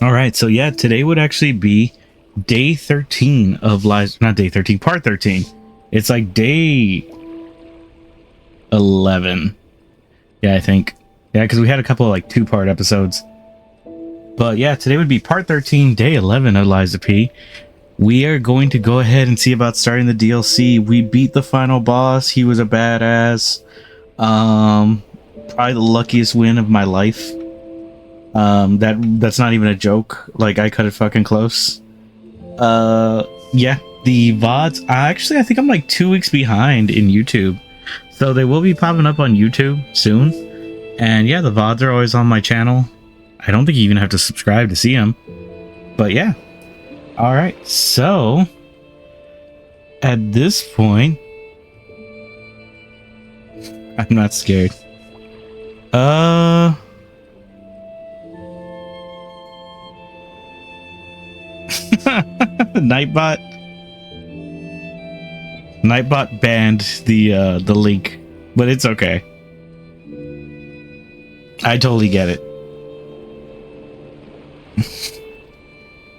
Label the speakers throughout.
Speaker 1: All right, so yeah, today would actually be day 13 of lives, not day 13, part 13. It's like day 11. Yeah, I think. Yeah, because we had a couple of like two-part episodes. But yeah, today would be part 13, day 11 of Liza P. We are going to go ahead and see about starting the DLC. We beat the final boss. He was a badass. Probably the luckiest win of my life. That's not even a joke. Like, I cut it fucking close. Yeah, the VODs, I think I'm like 2 weeks behind in YouTube. So they will be popping up on YouTube soon. And yeah, the VODs are always on my channel. I don't think you even have to subscribe to see them. But yeah. Alright, so at this point, I'm not scared. Nightbot banned the link, but it's okay. I totally get it.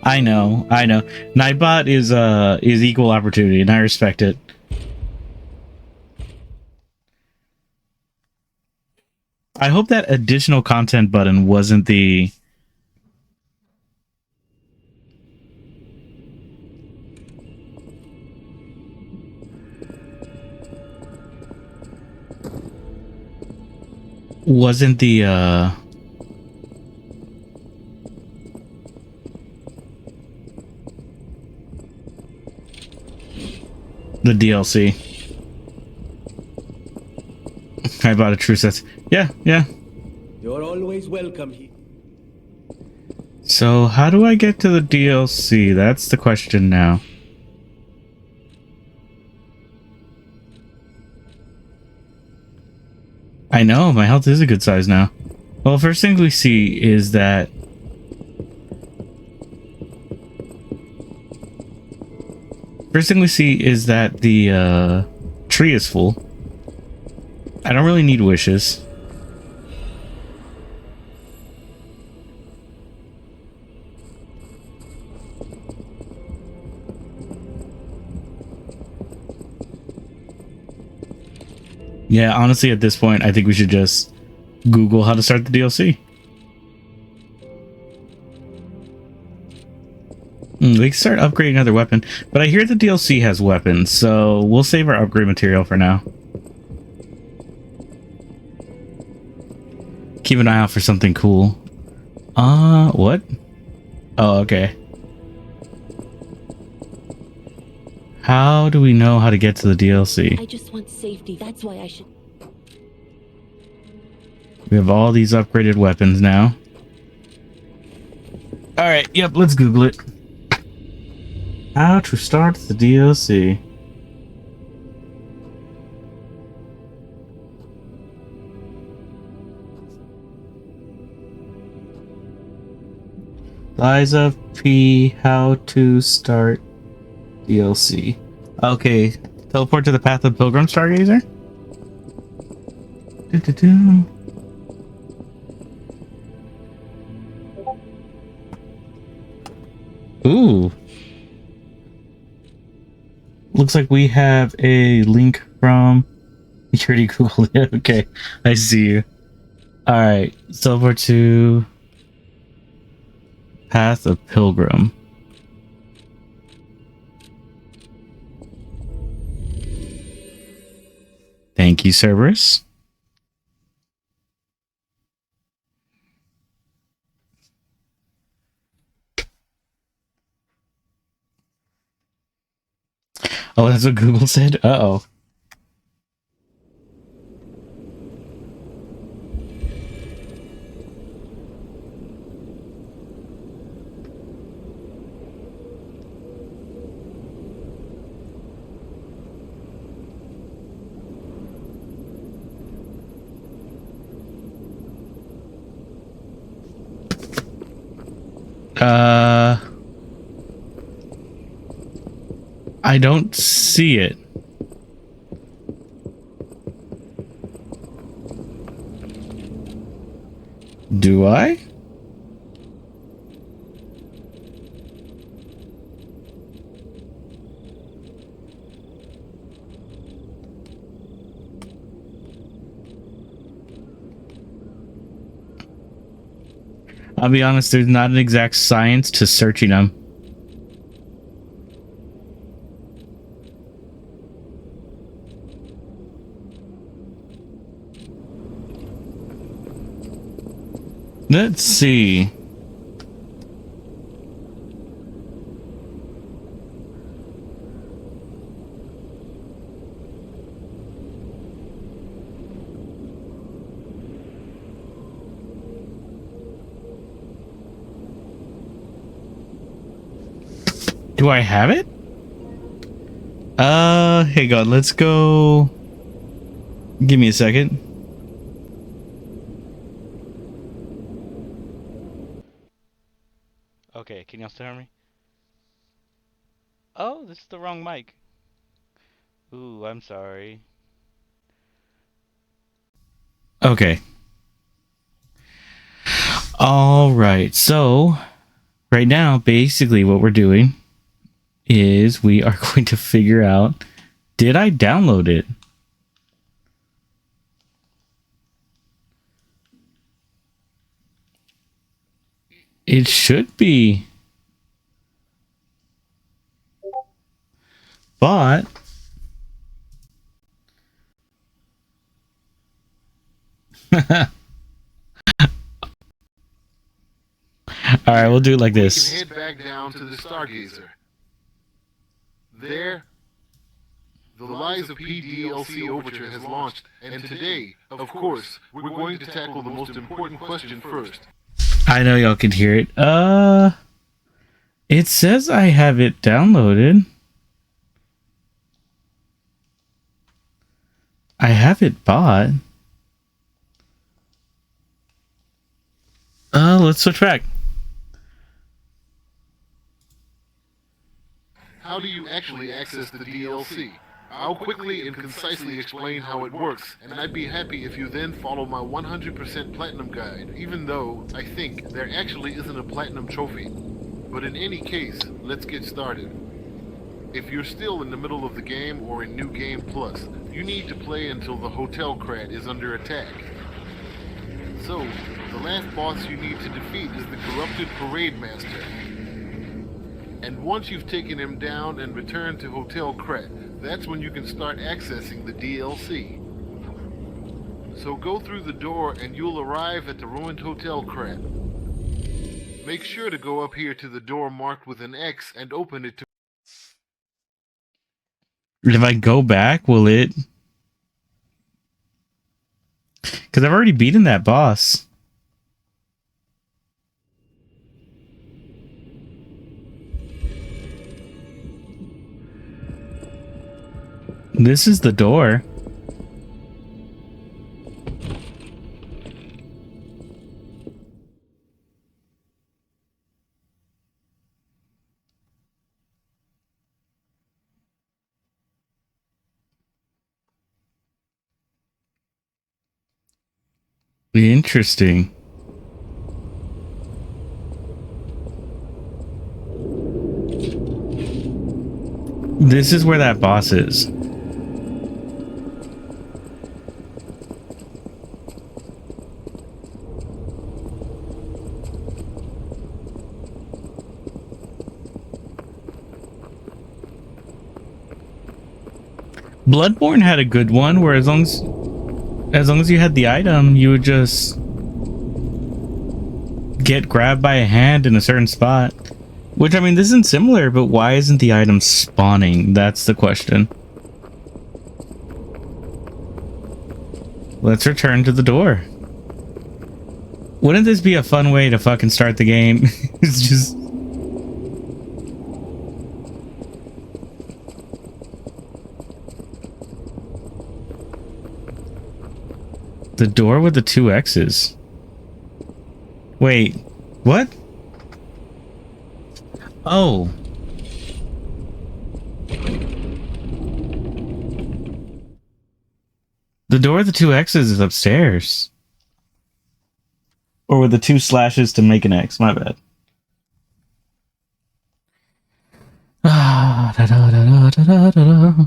Speaker 1: I know. Nightbot is equal opportunity, and I respect it. I hope that additional content button wasn't the... wasn't the DLC. I bought a true set. Yeah.
Speaker 2: You're always welcome here.
Speaker 1: So how do I get to the DLC? That's the question now. I know, my health is a good size now. Well, first thing we see is that the tree is full. I don't really need wishes. Yeah, honestly, at this point, I think we should just Google how to start the DLC. We can start upgrading another weapon, but I hear the DLC has weapons, so we'll save our upgrade material for now. Keep an eye out for something cool. What? Oh, okay. How do we know how to get to the DLC?
Speaker 3: I just want safety. That's why I should...
Speaker 1: We have all these upgraded weapons now. Alright, yep, let's Google it. How to start the DLC. Liza P. How to start DLC. Okay, teleport to the Path of Pilgrim Stargazer. Ooh. Looks like we have a link from... You already Googled it. Okay, I see you. Alright, teleport to Path of Pilgrim. Thank you, Cerberus. Oh, that's what Google said? Uh-oh. I don't see it. Do I? I'll be honest, there's not an exact science to searching them. Let's see. Do I have it? Hey God, let's go. Give me a second. Okay, can y'all still hear me? Oh, this is the wrong mic. Ooh, I'm sorry. Okay. All right. So, right now, basically what we're doing is we are going to figure out, did I download it? It should be. But all right, we'll do it like this.
Speaker 4: We can head back down to the Stargazer. There, the Lies of P DLC Overture has launched, and today, of course, we're going to tackle the most important question first.
Speaker 1: I know y'all can hear it. It says I have it downloaded. I have it bought. Let's switch back.
Speaker 4: How do you actually access the DLC? I'll quickly and concisely explain how it works, and I'd be happy if you then follow my 100% Platinum Guide, even though I think there actually isn't a Platinum trophy. But in any case, let's get started. If you're still in the middle of the game or in New Game Plus, you need to play until the Hotel Crat is under attack. So, the last boss you need to defeat is the Corrupted Parade Master. And once you've taken him down and returned to Hotel Crat, that's when you can start accessing the DLC. So go through the door and you'll arrive at the ruined Hotel Crat. Make sure to go up here to the door marked with an X and open it to...
Speaker 1: If I go back, will it? Because I've already beaten that boss. This is the door. Interesting. This is where that boss is. Bloodborne had a good one where as long as you had the item, you would just get grabbed by a hand in a certain spot. Which, I mean, this isn't similar, but why isn't the item spawning? That's the question. Let's return to the door. Wouldn't this be a fun way to fucking start the game? It's just... The door with the 2 X's. Wait, what? Oh. The door with the 2 X's is upstairs. Or with the 2 slashes to make an X, my bad. Ah, da da da da da da da.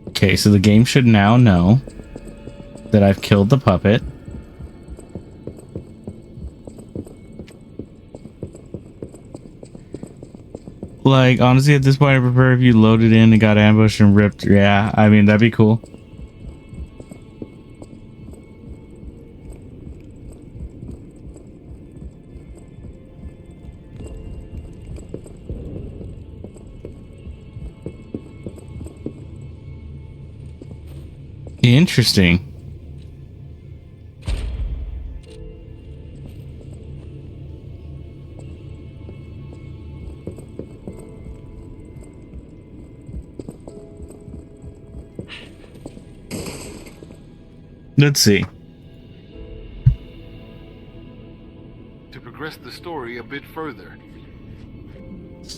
Speaker 1: Okay, so the game should now know that I've killed the puppet. Like, honestly, at this point, I prefer if you loaded in and got ambushed and ripped. Yeah, I mean, that'd be cool. Interesting. Let's see.
Speaker 4: To progress the story a bit further.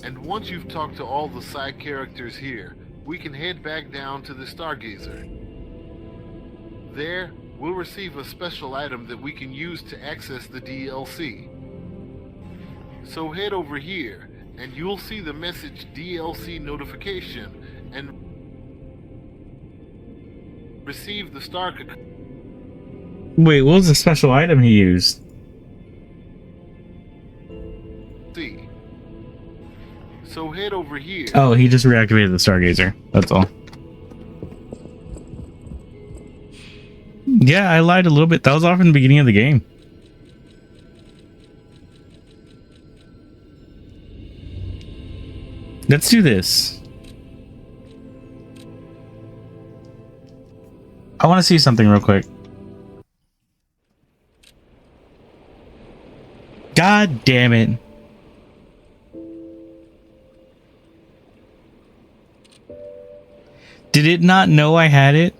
Speaker 4: And once you've talked to all the side characters here, we can head back down to the Stargazer. There, we'll receive a special item that we can use to access the DLC. So head over here, and you'll see the message DLC notification, and receive the Star Cocoon.
Speaker 1: Wait, what was the special item he used?
Speaker 4: See. So head over here.
Speaker 1: Oh, he just reactivated the Stargazer. That's all. Yeah, I lied a little bit. That was off in the beginning of the game. Let's do this. I want to see something real quick. God damn it. Did it not know I had it?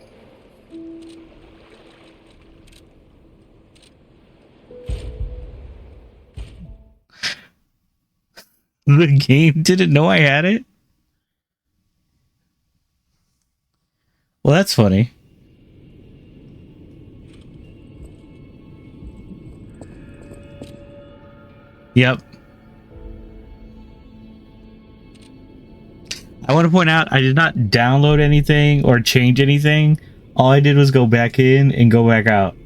Speaker 1: The game didn't know I had it? Well, that's funny. Yep. I want to point out I did not download anything or change anything. All I did was go back in and go back out.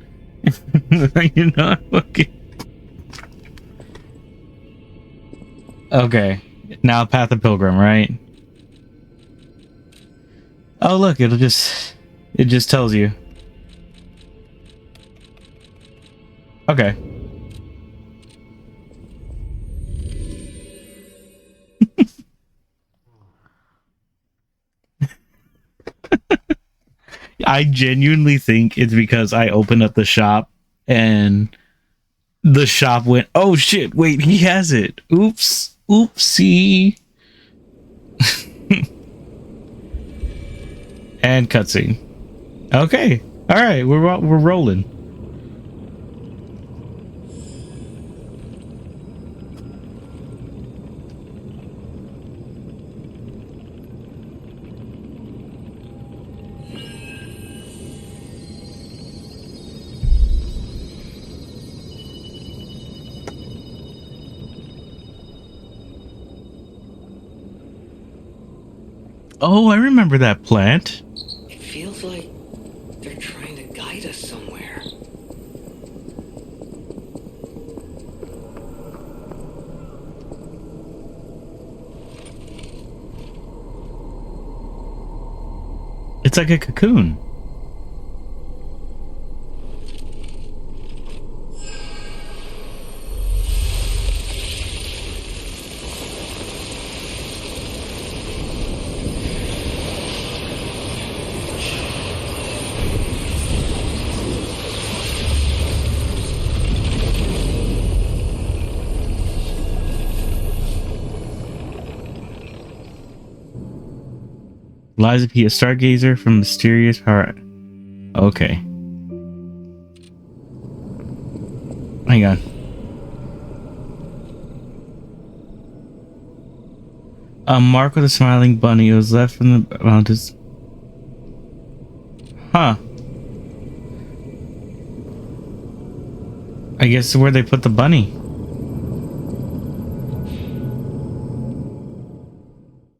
Speaker 1: You know, okay. Okay. Now Path of Pilgrim, right? Oh look, it just tells you. Okay. I genuinely think it's because I opened up the shop and the shop went, oh shit, wait, he has it. Oops. Oopsie. And cutscene. Okay. All right, we're rolling. Oh, I remember that plant.
Speaker 2: It feels like they're trying to guide us somewhere.
Speaker 1: It's like a cocoon. Lies P, a stargazer from mysterious power. Okay. Hang on. A mark with a smiling bunny was left from the mountains. Huh. I guess where they put the bunny.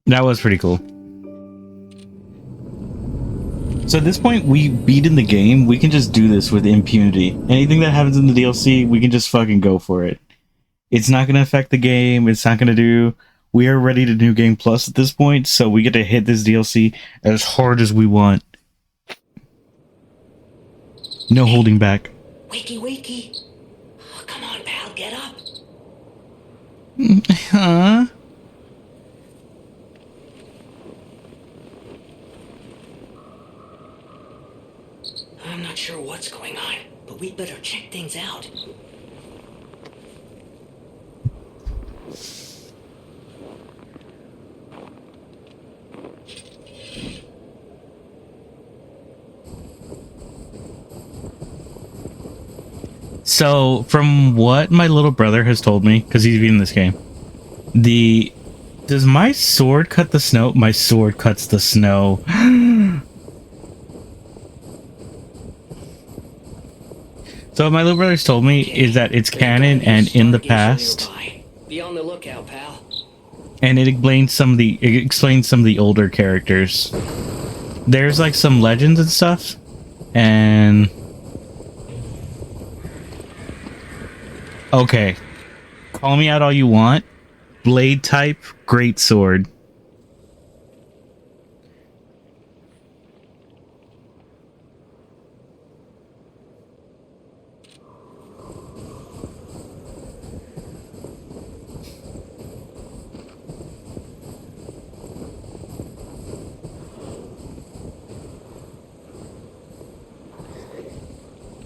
Speaker 1: That was pretty cool. So at this point, we beat in the game. We can just do this with impunity. Anything that happens in the DLC, we can just fucking go for it. It's not going to affect the game. It's not going to do... We are ready to do Game Plus at this point, so we get to hit this DLC as hard as we want. No holding back.
Speaker 2: Wakey, wakey. Oh, come on, pal, get up.
Speaker 1: Huh?
Speaker 2: I'm not sure what's going on, but we'd better check things out.
Speaker 1: So, from what my little brother has told me, because he's beating this game, does my sword cut the snow? My sword cuts the snow. So what my little brother's told me is that it's canon and in the past,
Speaker 2: Be on the lookout, pal.
Speaker 1: and it explains some of the older characters. There's like some legends and stuff, and okay, call me out all you want. Blade type, great sword.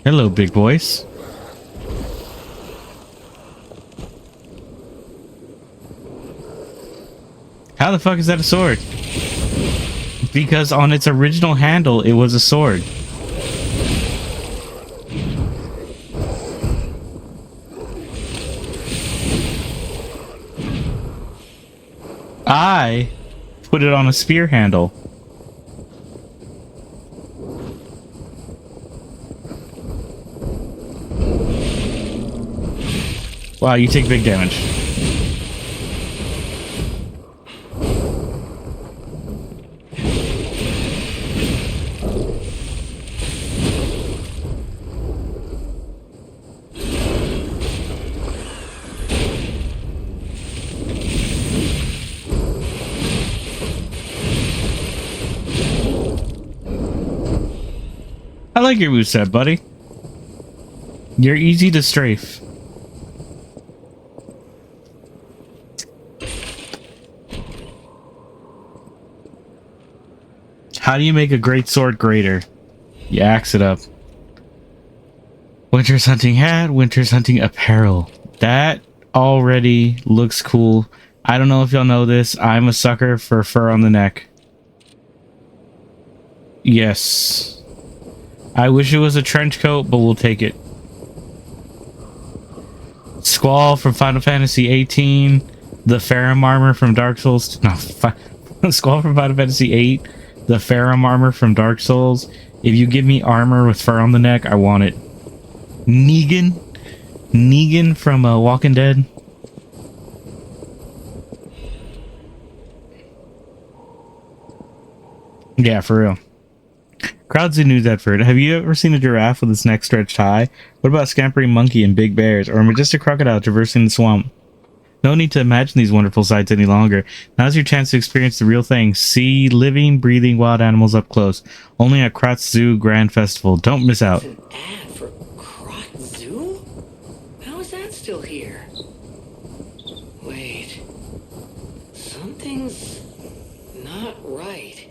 Speaker 1: Hello, big boys. How the fuck is that a sword? Because on its original handle, it was a sword. I put it on a spear handle. Wow, you take big damage. I like your moveset, buddy. You're easy to strafe. How do you make a great sword greater? You axe it up. Winter's hunting hat, winter's hunting apparel. That already looks cool. I don't know if y'all know this. I'm a sucker for fur on the neck. Yes. I wish it was a trench coat, but we'll take it. Squall from Final Fantasy 18. The Farum armor from Dark Souls. No, Squall from Final Fantasy 8. The Farum armor from Dark Souls. If you give me armor with fur on the neck, I want it. Negan from Walking Dead. Yeah, for real. Crowd Zoo News Edford. Have you ever seen a giraffe with its neck stretched high? What about scampering monkey and big bears, or a majestic crocodile traversing the swamp? No need to imagine these wonderful sights any longer. Now's your chance to experience the real thing. See living, breathing wild animals up close. Only at Kratz Zoo Grand Festival. Don't miss out.
Speaker 2: An ad for Krot Zoo? How is that still here? Wait. Something's not right.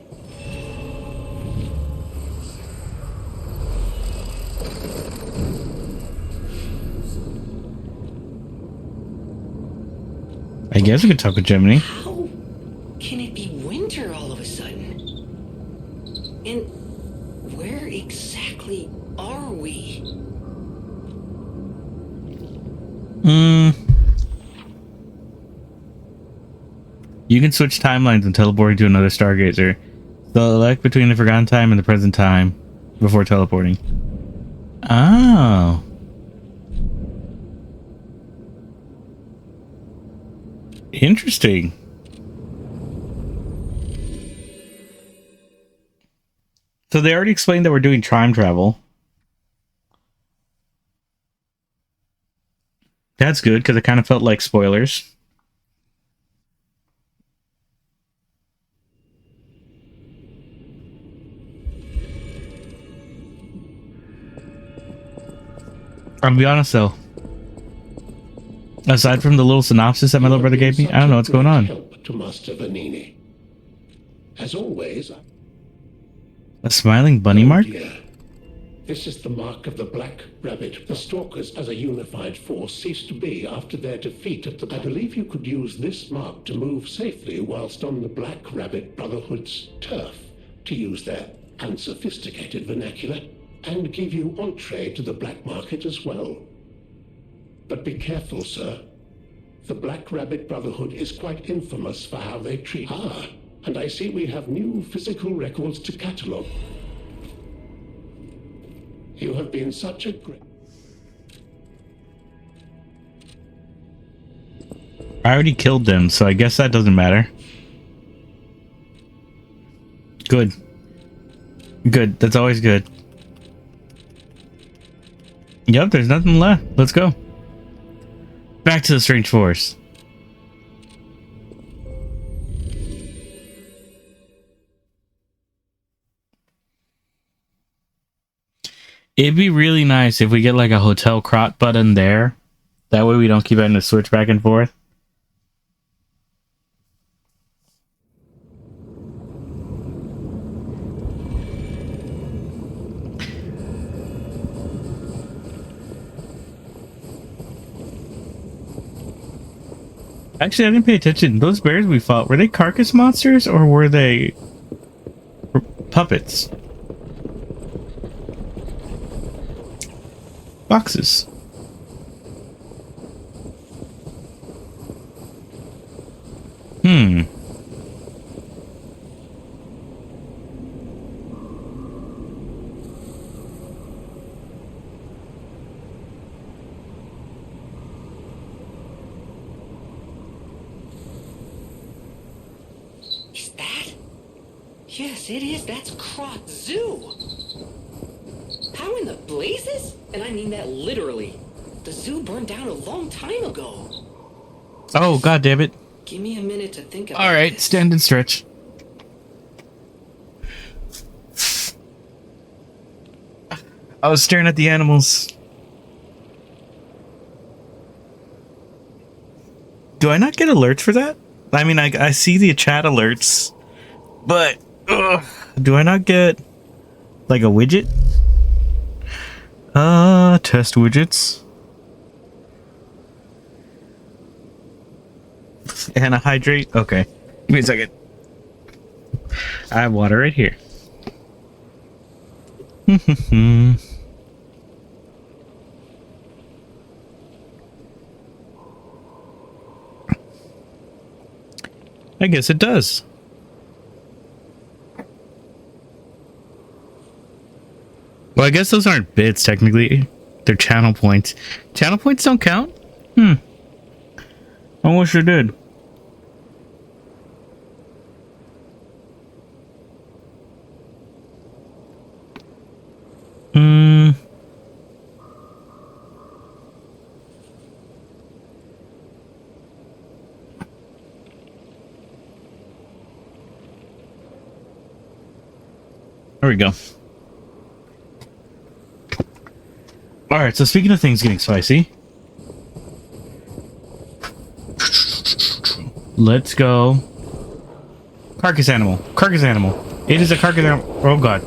Speaker 1: I guess we could talk with Gemini.
Speaker 2: How can it be winter all of a sudden? And where exactly are we?
Speaker 1: You can switch timelines and teleport to another Stargazer. Select between the forgotten time and the present time before teleporting. Oh. Interesting. So they already explained that we're doing time travel. That's good, because it kind of felt like spoilers. I'll be honest though. Aside from the little synopsis that my little brother gave me, I don't know what's going on.
Speaker 5: Help to Master Vanini. As always,
Speaker 1: A smiling bunny mark?
Speaker 5: dear. This is the mark of the Black Rabbit. The Stalkers as a unified force ceased to be after their defeat at the... I believe you could use this mark to move safely whilst on the Black Rabbit Brotherhood's turf, to use their unsophisticated vernacular, and give you entree to the black market as well. But be careful, sir. The Black Rabbit Brotherhood is quite infamous for how they treat... Ah, and I see we have new physical records to catalogue. You have been such a great...
Speaker 1: I already killed them, so I guess that doesn't matter. Good. Good. That's always good. Yep, there's nothing left. Let's go. Back to the Strange Forest. It'd be really nice if we get like a hotel crot button there. That way we don't keep having to switch back and forth. Actually, I didn't pay attention. Those bears we fought, were they carcass monsters or were they puppets? Boxes.
Speaker 2: Is that? Yes, it is. That's Krot Zoo. How in the blazes? And I mean that literally. The zoo burned down a long time ago.
Speaker 1: Oh, god damn it.
Speaker 2: Give me a minute to think about
Speaker 1: Alright,
Speaker 2: this.
Speaker 1: stand and stretch. I was staring at the animals. Do I not get alerts for that? I mean, I see the chat alerts, but do I not get like a widget? Test widgets. And a hydrate. Okay. Give me a second. I have water right here. I guess it does. Well, I guess those aren't bits technically. They're channel points. Channel points don't count? I wish they did. There we go. Alright, so speaking of things getting spicy, let's go. Carcass animal. Carcass animal. It is a carcass animal. Oh god.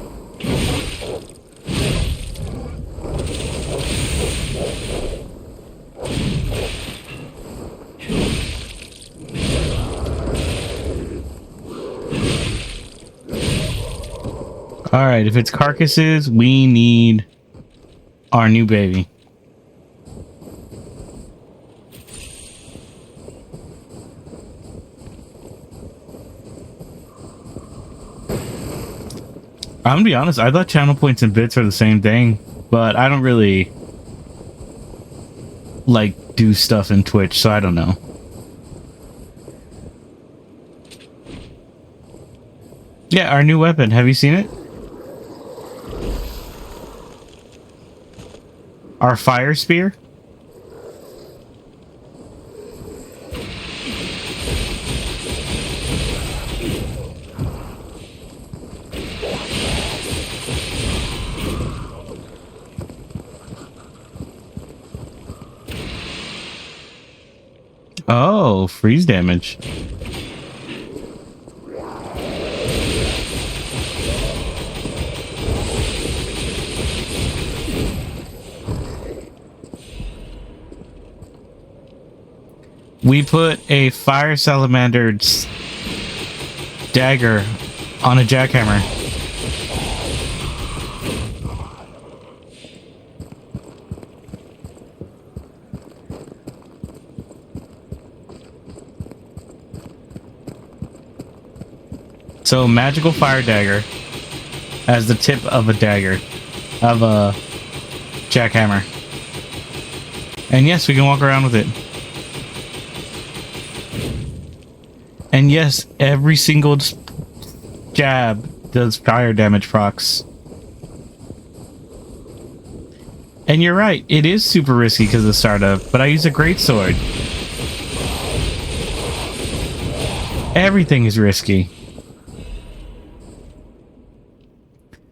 Speaker 1: Alright, if it's carcasses, we need our new baby. I'm gonna be honest, I thought channel points and bits are the same thing, but I don't really like do stuff in Twitch, so I don't know. Yeah, our new weapon. Have you seen it? Our fire spear. Oh, freeze damage. We put a fire salamander's dagger on a jackhammer. So magical fire dagger as the tip of a dagger of a jackhammer. And yes, we can walk around with it. And yes, every single jab does fire damage procs. And you're right, it is super risky because of startup, but I use a greatsword. Everything is risky.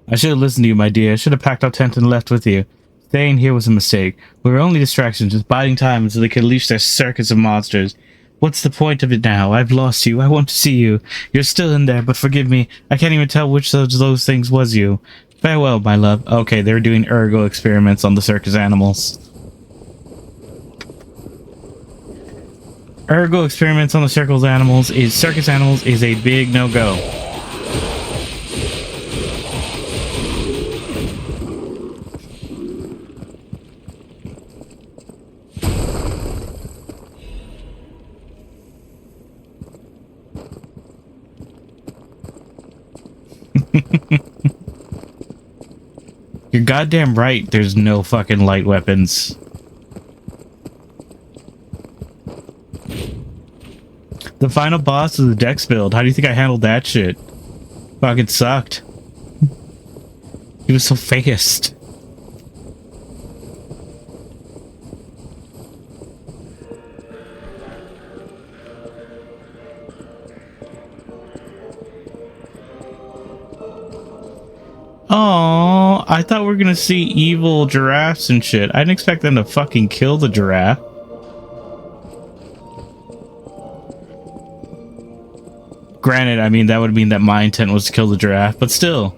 Speaker 1: I should have listened to you, my dear. I should have packed our tent and left with you. Staying here was a mistake. We were only distractions, just biding time until they could unleash their circus of monsters. What's the point of it now? I've lost you. I want to see you. You're still in there, but forgive me. I can't even tell which of those things was you. Farewell, my love. Okay, they're doing ergo experiments on the circus animals. Ergo experiments on the circus animals is a big no-go. You're goddamn right, there's no fucking light weapons. The final boss of the Dex build. How do you think I handled that shit? Fucking sucked. He was so fast. Oh, I thought we were gonna see evil giraffes and shit. I didn't expect them to fucking kill the giraffe. Granted, I mean, that would mean that my intent was to kill the giraffe, but still.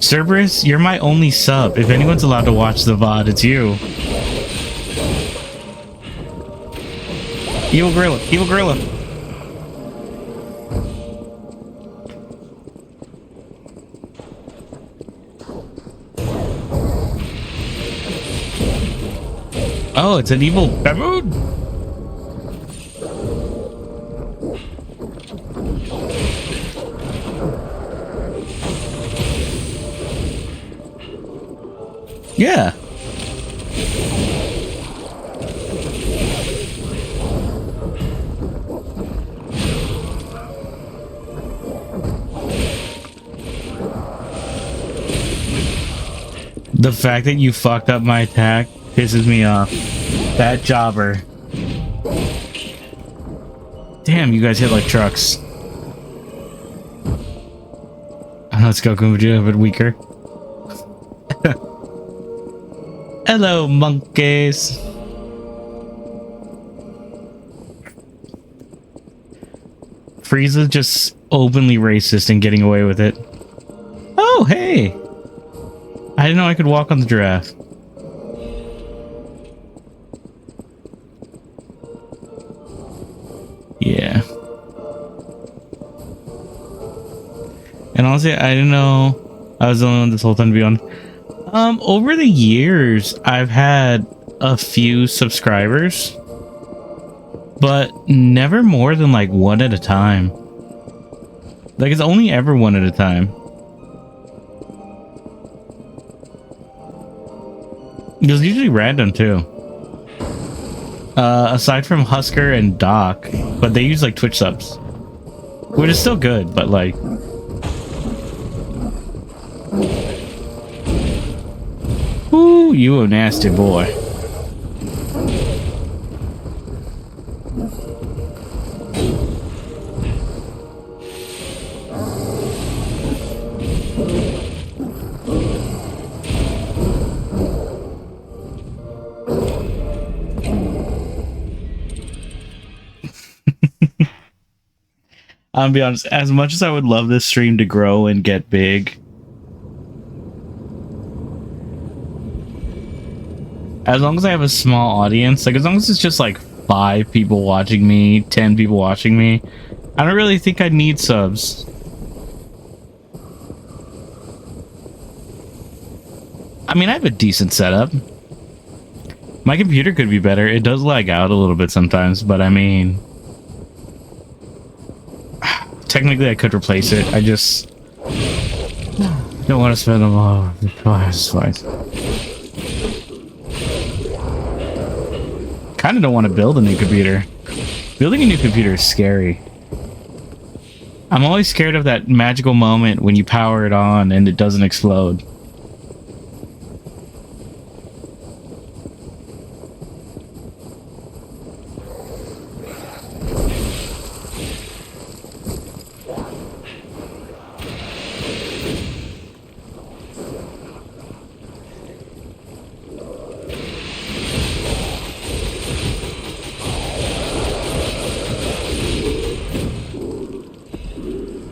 Speaker 1: Cerberus, you're my only sub. If anyone's allowed to watch the VOD, it's you. Evil gorilla, evil gorilla. Oh, it's an evil baboon. Yeah. The fact that you fucked up my attack pisses me off. That jobber. Damn, you guys hit like trucks. Let's go, Kumaji, a bit weaker. Hello, monkeys. Frieza just openly racist and getting away with it. Oh, hey! I didn't know I could walk on the giraffe. Yeah. And honestly, I didn't know I was the only one this whole time, to be honest. Over the years, I've had a few subscribers, but never more than like one at a time. Like, it's only ever one at a time. It was usually random too. Aside from Husker and Doc, but they use like Twitch subs, which is still good, but like, Ooh, you a nasty boy. I'll be honest, as much as I would love this stream to grow and get big, as long as I have a small audience, like as long as it's just like 5 people watching me, 10 people watching me, I don't really think I need subs. I mean, I have a decent setup. My computer could be better. It does lag out a little bit sometimes, but I mean, technically I could replace it. I just don't want to spend them all. It's fine. Kind of don't want to build a new computer. Building a new computer is scary. I'm always scared of that magical moment when you power it on and it doesn't explode.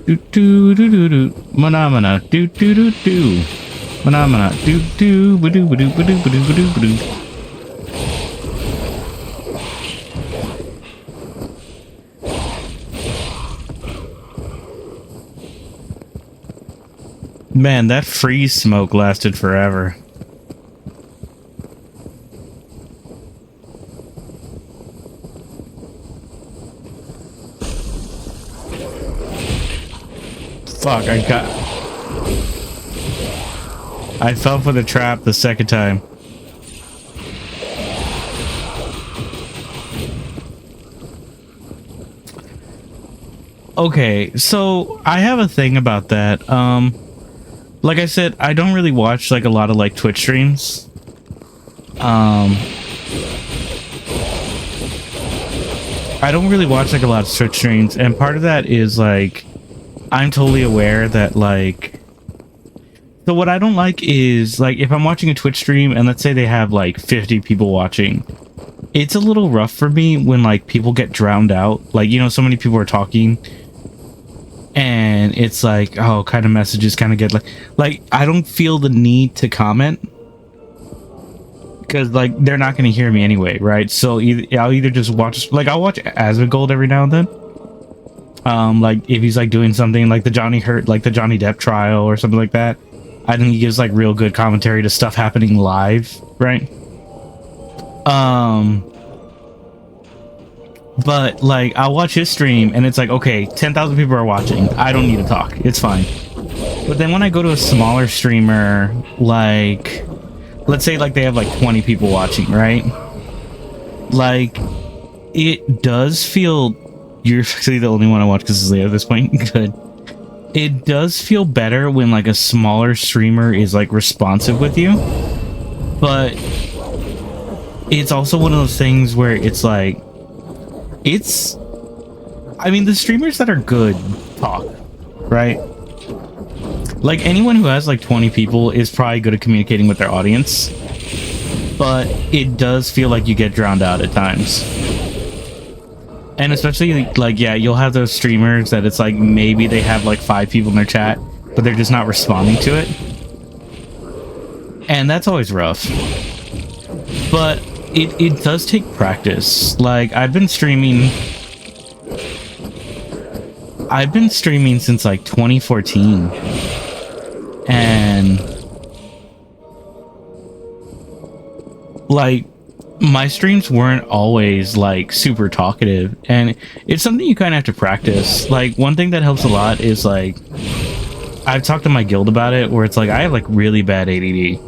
Speaker 1: Do do do do do, mana do do do do, mana do do ba do ba do ba do ba do ba do ba do. Man, that freeze smoke lasted forever. Fuck, I fell for the trap the second time. Okay, so I have a thing about that. Like I said, I don't really watch like a lot of like Twitch streams. I don't really watch like a lot of Twitch streams, and part of that is like I'm totally aware that like, so what I don't like is like if I'm watching a Twitch stream and let's say they have like 50 people watching, it's a little rough for me when like people get drowned out, like, you know, so many people are talking and it's like, oh, kind of messages kind of get like I don't feel the need to comment because like they're not going to hear me anyway, right? So I'll either just watch, like I'll watch Asmongold every now and then. Like if he's like doing something like the Johnny Depp trial or something like that, I think he gives like real good commentary to stuff happening live, right? But like I'll watch his stream and it's like, okay, 10,000 people are watching, I don't need to talk, it's fine. But then when I go to a smaller streamer, like let's say like they have like 20 people watching, right? Like it does feel, you're actually the only one I watch because it's late at this point. Good. It does feel better when like a smaller streamer is like responsive with you, but it's also one of those things where it's like, I mean, the streamers that are good talk, right? Like anyone who has like 20 people is probably good at communicating with their audience, but it does feel like you get drowned out at times. And especially like, yeah, you'll have those streamers that it's like maybe they have like 5 people in their chat, but they're just not responding to it. And that's always rough. But it does take practice. Like I've been streaming since like 2014. And like my streams weren't always like super talkative, and it's something you kind of have to practice. Like one thing that helps a lot is like I've talked to my guild about it, where it's like I have like really bad ADD,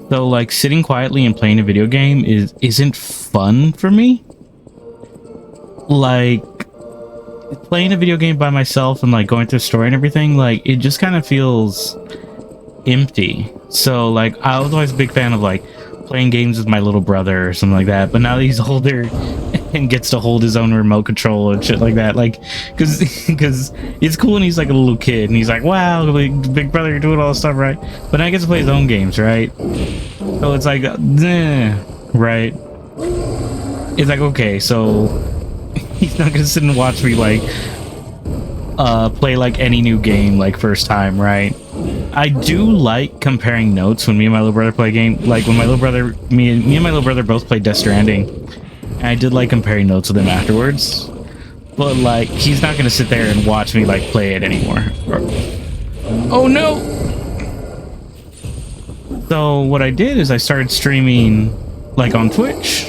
Speaker 1: so like sitting quietly and playing a video game isn't fun for me. Like playing a video game by myself and like going through story and everything, like it just kind of feels, empty. So like I was always a big fan of like playing games with my little brother or something like that, but now that he's older and gets to hold his own remote control and shit like that, like because it's cool and he's like a little kid and he's like, wow, like, big brother, you're doing all this stuff right, but now he gets to play his own games, right? So it's like right, it's like, okay, so he's not gonna sit and watch me like play like any new game like first time, right? I do like comparing notes when me and my little brother play a game. Like when my little brother, me and my little brother both played Death Stranding, and I did like comparing notes with him afterwards. But like he's not gonna sit there and watch me like play it anymore. Oh no! So what I did is I started streaming like on Twitch,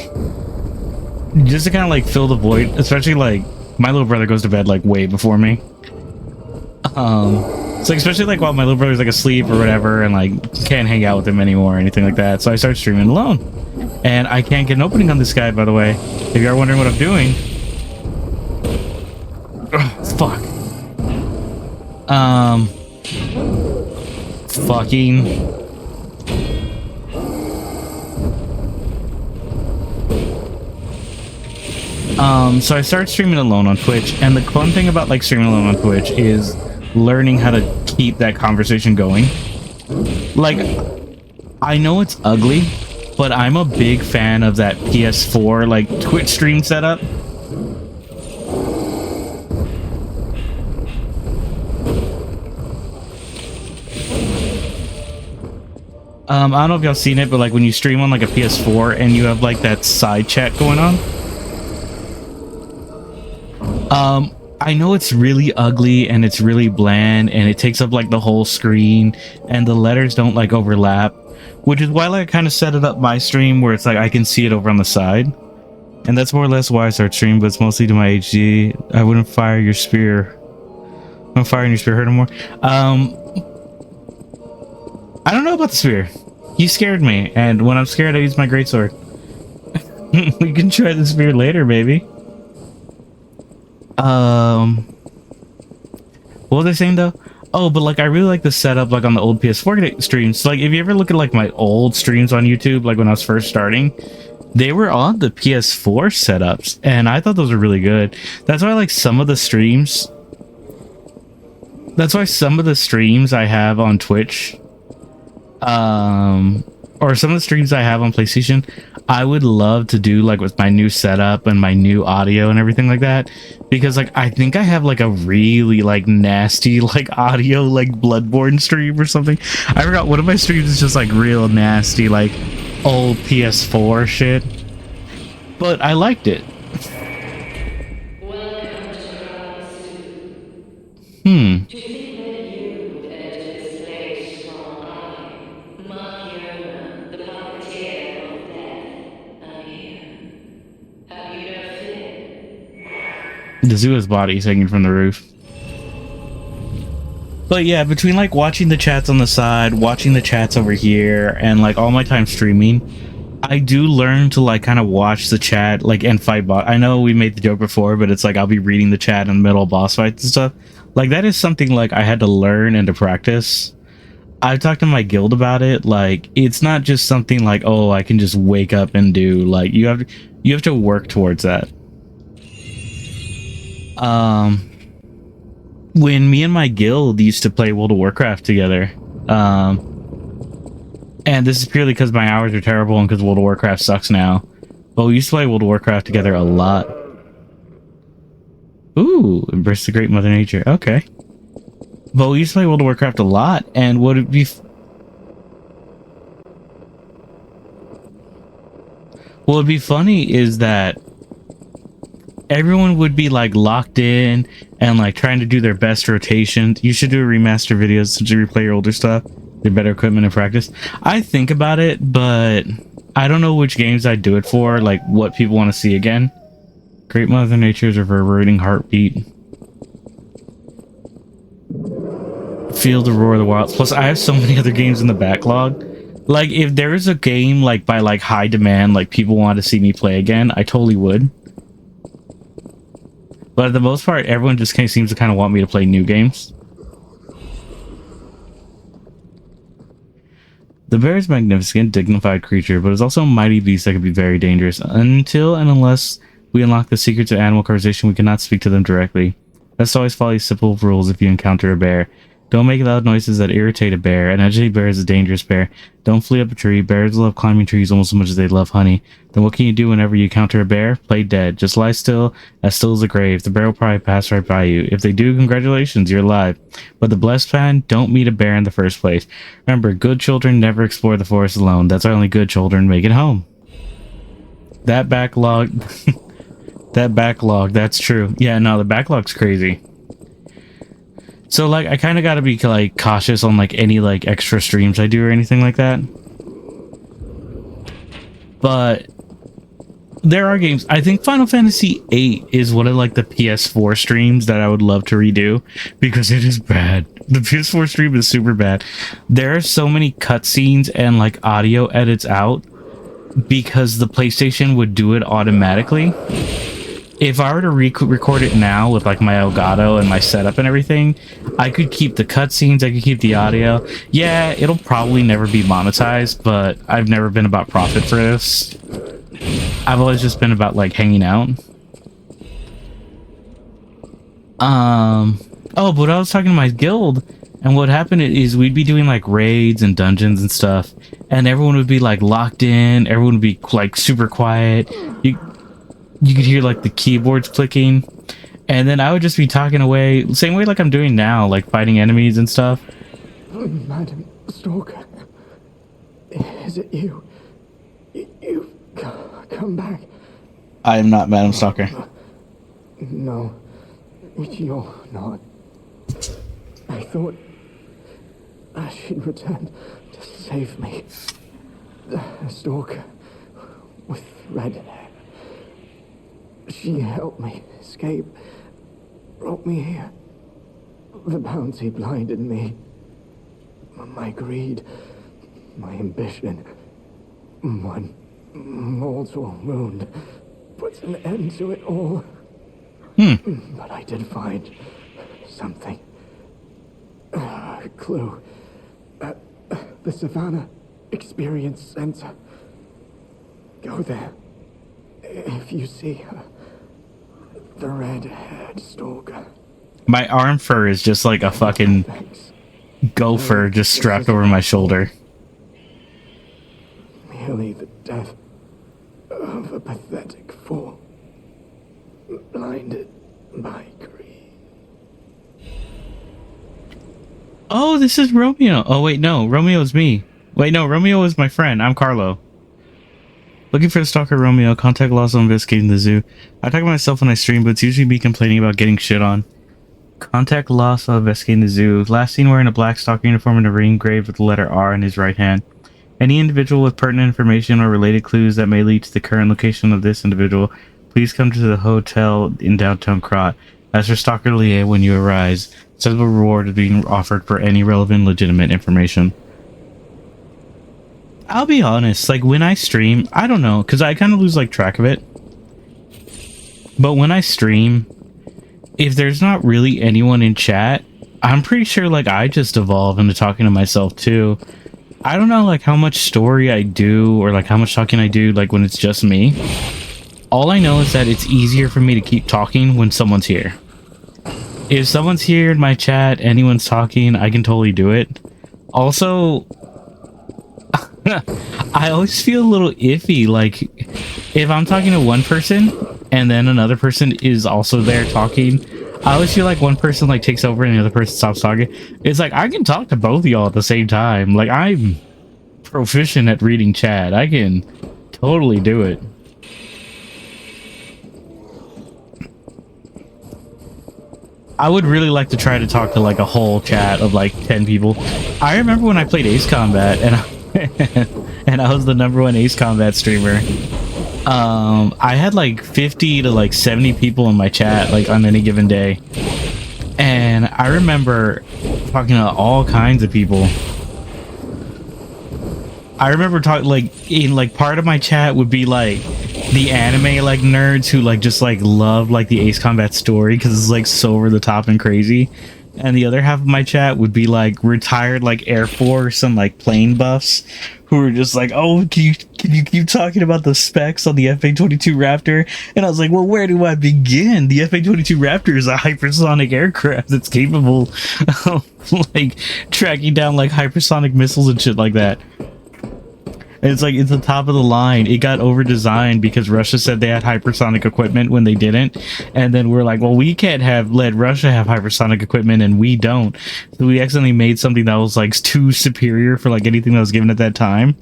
Speaker 1: just to kind of like fill the void. Especially like my little brother goes to bed like way before me. So especially like while my little brother's like asleep or whatever and like can't hang out with him anymore or anything like that, so I started streaming alone. And I can't get an opening on this guy, by the way, if you are wondering what I'm doing. Ugh, fuck. Fucking so I started streaming alone on Twitch, and the fun thing about like streaming alone on Twitch is learning how to keep that conversation going. Like, I know it's ugly, but I'm a big fan of that PS4 like Twitch stream setup. I don't know if y'all seen it, but like when you stream on like a PS4 and you have like that side chat going on. I know it's really ugly and it's really bland and it takes up like the whole screen and the letters don't like overlap, which is why like I kind of set it up my stream where it's like I can see it over on the side, and that's more or less why I start streaming, but it's mostly to my HD. I wouldn't fire your spear. I'm firing your spear hurt him more. I don't know about the spear. He scared me, and when I'm scared I use my greatsword. We can try the spear later, maybe. What was I saying though? Oh, but like I really like the setup like on the old PS4 streams. So, like if you ever look at like my old streams on YouTube, like when I was first starting, they were on the PS4 setups, and I thought those were really good. That's why like some of the streams. That's why some of the streams I have on Twitch, or some of the streams I have on PlayStation, I would love to do like with my new setup and my new audio and everything like that, because like I think I have like a really like nasty like audio like Bloodborne stream or something. I forgot, one of my streams is just like real nasty like old PS4 shit, but I liked it. The zoo has bodies hanging from the roof. But yeah, between like watching the chats on the side, watching the chats over here, and like all my time streaming, I do learn to like kind of watch the chat like and fight bot. I know we made the joke before, but it's like I'll be reading the chat in the middle of boss fights and stuff. Like that is something like I had to learn and to practice. I've talked to my guild about it. Like it's not just something like, oh, I can just wake up and do. Like you have to work towards that. When me and my guild used to play World of Warcraft together, and this is purely because my hours are terrible and because World of Warcraft sucks now, but we used to play World of Warcraft together a lot. Ooh, embrace the great Mother Nature. Okay. But we used to play World of Warcraft a lot, and what would be what would be funny is that everyone would be like locked in and like trying to do their best rotations. You should do a remaster videos since you replay your older stuff. They're better equipment and practice. I think about it, but I don't know which games I'd do it for, like what people want to see again. Great Mother Nature's reverberating heartbeat. Feel the roar of the wilds. Plus, I have so many other games in the backlog. Like, if there is a game like by like high demand, like people want to see me play again, I totally would. But for the most part, everyone just kind of seems to kind of want me to play new games. The bear is a magnificent, dignified creature, but is also a mighty beast that can be very dangerous. Until and unless we unlock the secrets of animal conversation, we cannot speak to them directly. Let's always follow these simple rules if you encounter a bear. Don't make loud noises that irritate a bear. An agitated bear is a dangerous bear. Don't flee up a tree. Bears love climbing trees almost as much as they love honey. Then what can you do whenever you encounter a bear? Play dead. Just lie still as the grave. The bear will probably pass right by you. If they do, congratulations, you're alive. But the blessed fan, don't meet a bear in the first place. Remember, good children never explore the forest alone. That's why only good children make it home. That backlog... that backlog, that's true. Yeah, no, the backlog's crazy. So, like, I kind of got to be, like, cautious on, like, any, like, extra streams I do or anything like that. But there are games. I think Final Fantasy VIII is one of, like, the PS4 streams that I would love to redo because it is bad. The PS4 stream is super bad. There are so many cutscenes and, like, audio edits out because the PlayStation would do it automatically. If I were to record it now with like my Elgato and my setup and everything, I could keep the cutscenes, I could keep the audio. Yeah, it'll probably never be monetized, but I've never been about profit for this. I've always just been about like hanging out. Oh, but I was talking to my guild, and what happened is we'd be doing like raids and dungeons and stuff, and everyone would be like locked in, everyone would be like super quiet. You could hear like the keyboards clicking, and then I would just be talking away, same way like I'm doing now, like fighting enemies and stuff.
Speaker 6: Madam Stalker, is it you? You've come back.
Speaker 1: I am not Madam Stalker.
Speaker 6: No, you're not. I thought she'd return to save me. The Stalker with red hair. She helped me escape, brought me here. The bounty blinded me. My greed, my ambition, one mortal wound puts an end to it all. But I did find something. A clue. The Savannah Experience Center. Go there. If you see her. The red-haired stalker.
Speaker 1: My arm fur is just like a fucking gopher just strapped over my shoulder.
Speaker 6: Merely the death of a pathetic fool, blinded by greed.
Speaker 1: Oh, this is Romeo. Oh wait, no, Romeo's me. Wait, no, Romeo is my friend. I'm Carlo. Looking for the stalker Romeo, contact Lasso investigating the zoo. I talk about myself when I stream, but it's usually me complaining about getting shit on. Contact Lasso investigating the zoo. Last seen wearing a black stalker uniform and a ring engraved with the letter R in his right hand. Any individual with pertinent information or related clues that may lead to the current location of this individual, please come to the hotel in downtown Krot. As for Stalker Lie when you arise, sensible reward is being offered for any relevant legitimate information. I'll be honest, like when I stream, I don't know, because I kind of lose like track of it. But when I stream, if there's not really anyone in chat, I'm pretty sure like I just evolve into talking to myself too. I don't know like how much story I do or like how much talking I do like when it's just me. All I know is that it's easier for me to keep talking when someone's here. If someone's here in my chat, anyone's talking, I can totally do it. Also, I always feel a little iffy, like if I'm talking to one person and then another person is also there talking, I always feel like one person like takes over and the other person stops talking. It's like I can talk to both of y'all at the same time. Like I'm proficient at reading chat. I can totally do it. I would really like to try to talk to like a whole chat of like 10 people. I remember when I played Ace Combat and I was the #1 Ace Combat streamer. I had like 50 to like 70 people in my chat like on any given day. And I remember talking to all kinds of people. I remember talking like in like part of my chat would be like the anime like nerds who like just like love like the Ace Combat story because it's like so over the top and crazy. and the other half of my chat would be like retired like Air Force and like plane buffs who were just like, oh, can you keep talking about the specs on the FA-22 Raptor? And I was like, well, where do I begin? The FA-22 Raptor is a hypersonic aircraft that's capable of like tracking down like hypersonic missiles and shit like that. And it's like, it's the top of the line. It got over designed because Russia said they had hypersonic equipment when they didn't. And then we're like, well, we can't let Russia have hypersonic equipment and we don't. So we accidentally made something that was like too superior for like anything that was given at that time.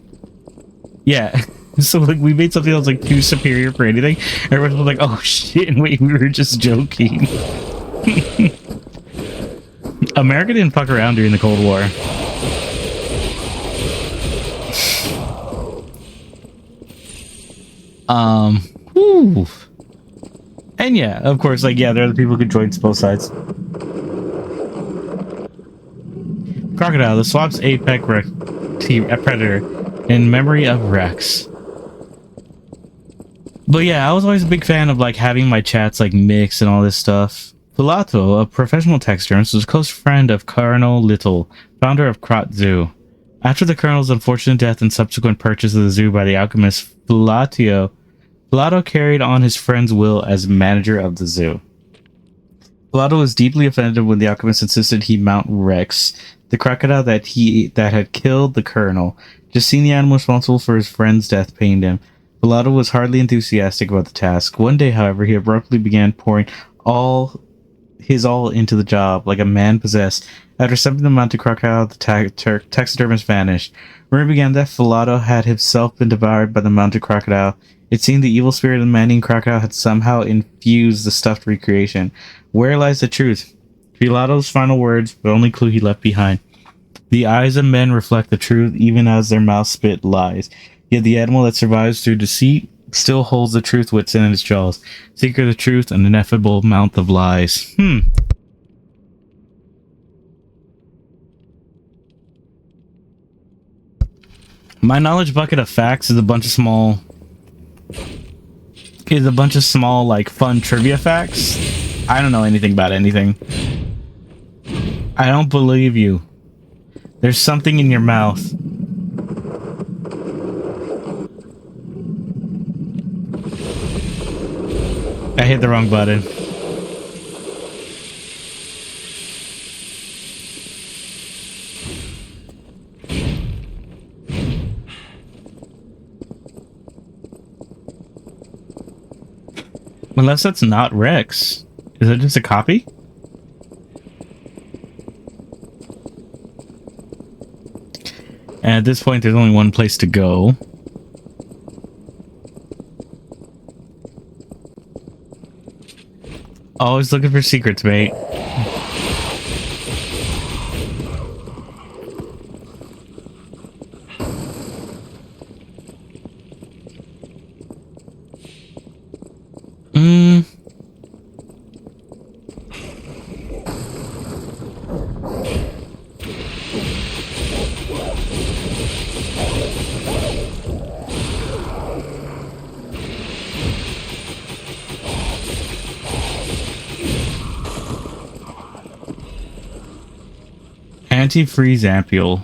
Speaker 1: Yeah. So like we made something that was like too superior for anything. Everyone was like, oh shit, wait, we were just joking. America didn't fuck around during the Cold War. Whew. And yeah, of course, like, yeah, there are the people who could join both sides. Crocodile, the swap's apex predator, in memory of Rex. But yeah, I was always a big fan of, like, having my chats, like, mix and all this stuff. Pilato, a professional taxidermist, was a close friend of Colonel Little, founder of Krot Zoo. After the Colonel's unfortunate death and subsequent purchase of the zoo by the alchemist Pilato carried on his friend's will as manager of the zoo. Pilato was deeply offended when the alchemist insisted he mount Rex, the crocodile that had killed the Colonel. Just seeing the animal responsible for his friend's death pained him. Pilato was hardly enthusiastic about the task. One day, however, he abruptly began pouring all into the job, like a man possessed. After something the mounted crocodile, the taxidermist vanished. Rumor began that Pilato had himself been devoured by the mounted crocodile. It seemed the evil spirit of the man-eating crocodile had somehow infused the stuffed recreation. Where lies the truth? Pilato's final words were the only clue he left behind. The eyes of men reflect the truth, even as their mouths spit lies. Yet the animal that survives through deceit still holds the truth within its jaws. Seeker of the truth, an ineffable mouth of lies. My knowledge bucket of facts is a bunch of small, like, fun trivia facts. I don't know anything about anything. I don't believe you. There's something in your mouth. I hit the wrong button. Unless that's not Rex. Is it just a copy? And at this point, there's only one place to go. Always looking for secrets, mate. Anti-freeze ampule.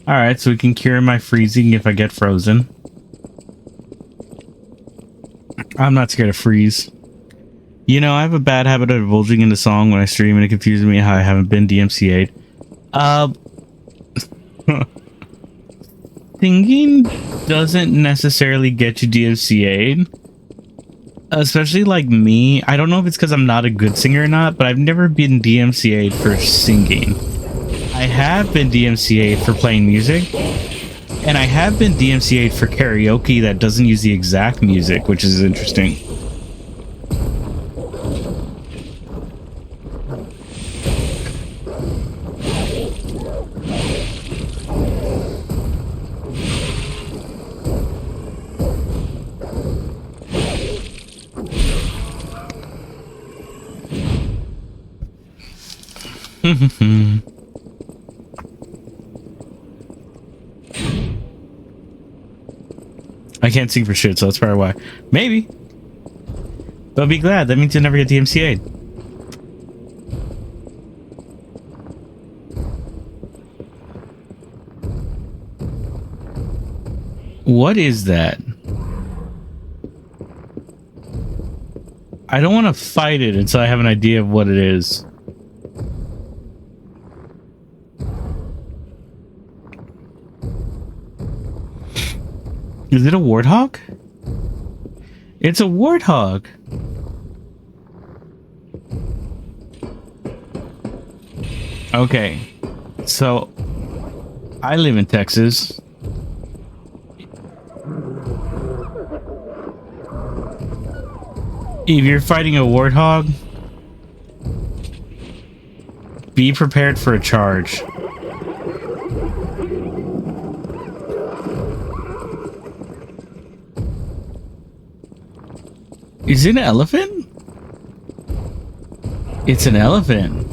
Speaker 1: Alright, so we can cure my freezing if I get frozen. I'm not scared of freeze. You know, I have a bad habit of divulging into song when I stream, and it confuses me how I haven't been DMCA'd. Singing doesn't necessarily get you DMCA'd. Especially like me. I don't know if it's because I'm not a good singer or not, but I've never been DMCA'd for singing. I have been DMCA'd for playing music, and I have been DMCA'd for karaoke that doesn't use the exact music, which is interesting. I can't sing for shit, so that's probably why. Maybe. But be glad. That means you'll never get DMCA'd. What is that? I don't want to fight it until I have an idea of what it is. Is it a warthog? It's a warthog. Okay. So, I live in Texas. If you're fighting a warthog, be prepared for a charge. Is it an elephant? It's an elephant.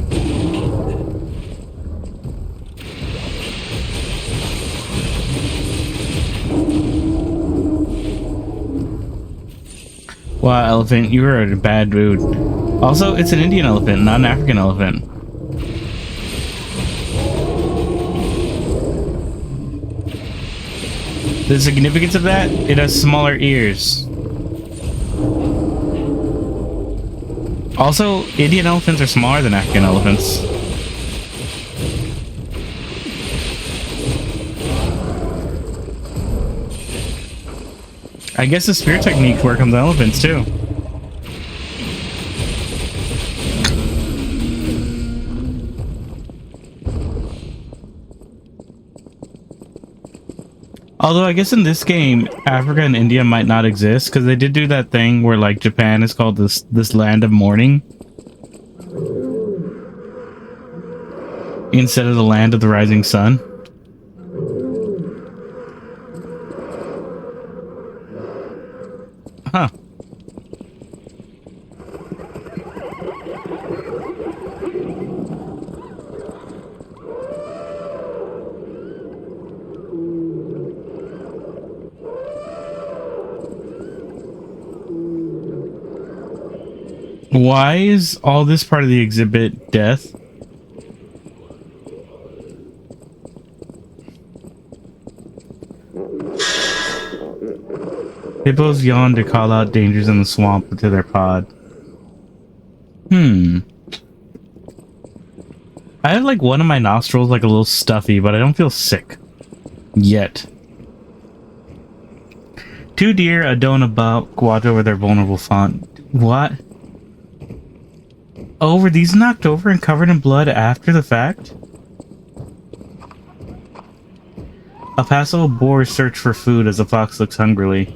Speaker 1: Wow, elephant, you are in a bad mood. Also, it's an Indian elephant, not an African elephant. The significance of that, it has smaller ears. Also, Indian elephants are smaller than African elephants. I guess the spear technique works on the elephants too. Although I guess in this game, Africa and India might not exist because they did do that thing where like Japan is called this land of mourning instead of the land of the rising sun. Huh. Why is all this part of the exhibit death? Hippos yawn to call out dangers in the swamp to their pod. I have like one of my nostrils like a little stuffy, but I don't feel sick. Yet. 2 deer, a doe and a buck watch over their vulnerable fawn. What? Oh, were these knocked over and covered in blood after the fact? A pastoral boar search for food as a fox looks hungrily.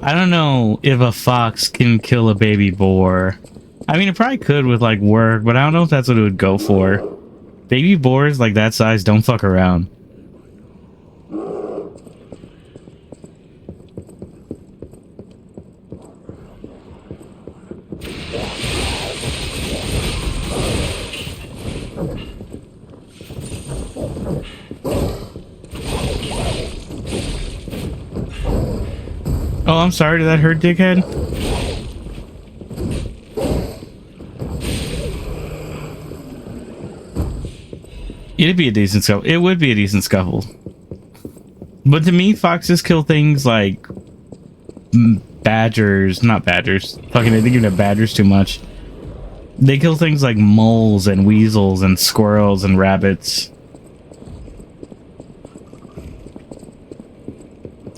Speaker 1: I don't know if a fox can kill a baby boar. I mean, it probably could with like work, but I don't know if that's what it would go for. Baby boars like that size don't fuck around. Oh, I'm sorry. Did that hurt, dickhead? It'd be a decent scuffle. It would be a decent scuffle. But to me, foxes kill things like badgers. Not badgers. Fucking, I think of badgers too much. They kill things like moles and weasels and squirrels and rabbits.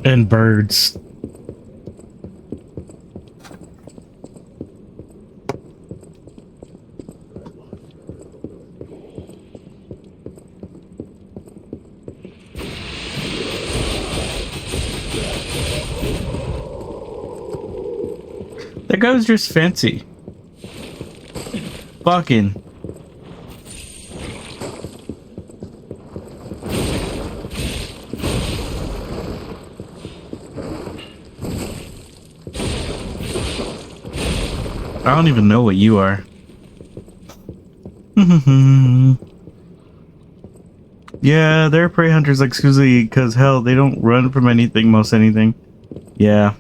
Speaker 1: And birds. That guy was just fancy. Fucking. I don't even know what you are. Yeah, they're prey hunters exclusively because hell, they don't run from anything, most anything. Yeah.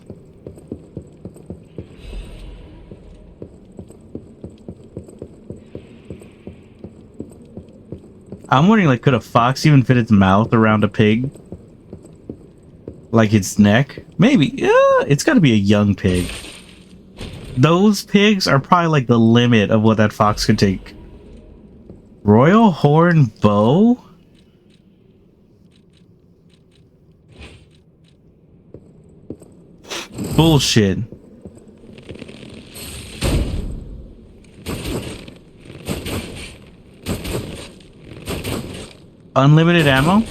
Speaker 1: I'm wondering, like, could a fox even fit its mouth around a pig? Like its neck? Maybe. Yeah, it's got to be a young pig. Those pigs are probably like the limit of what that fox could take. Royal horn bow? Bullshit. Unlimited ammo?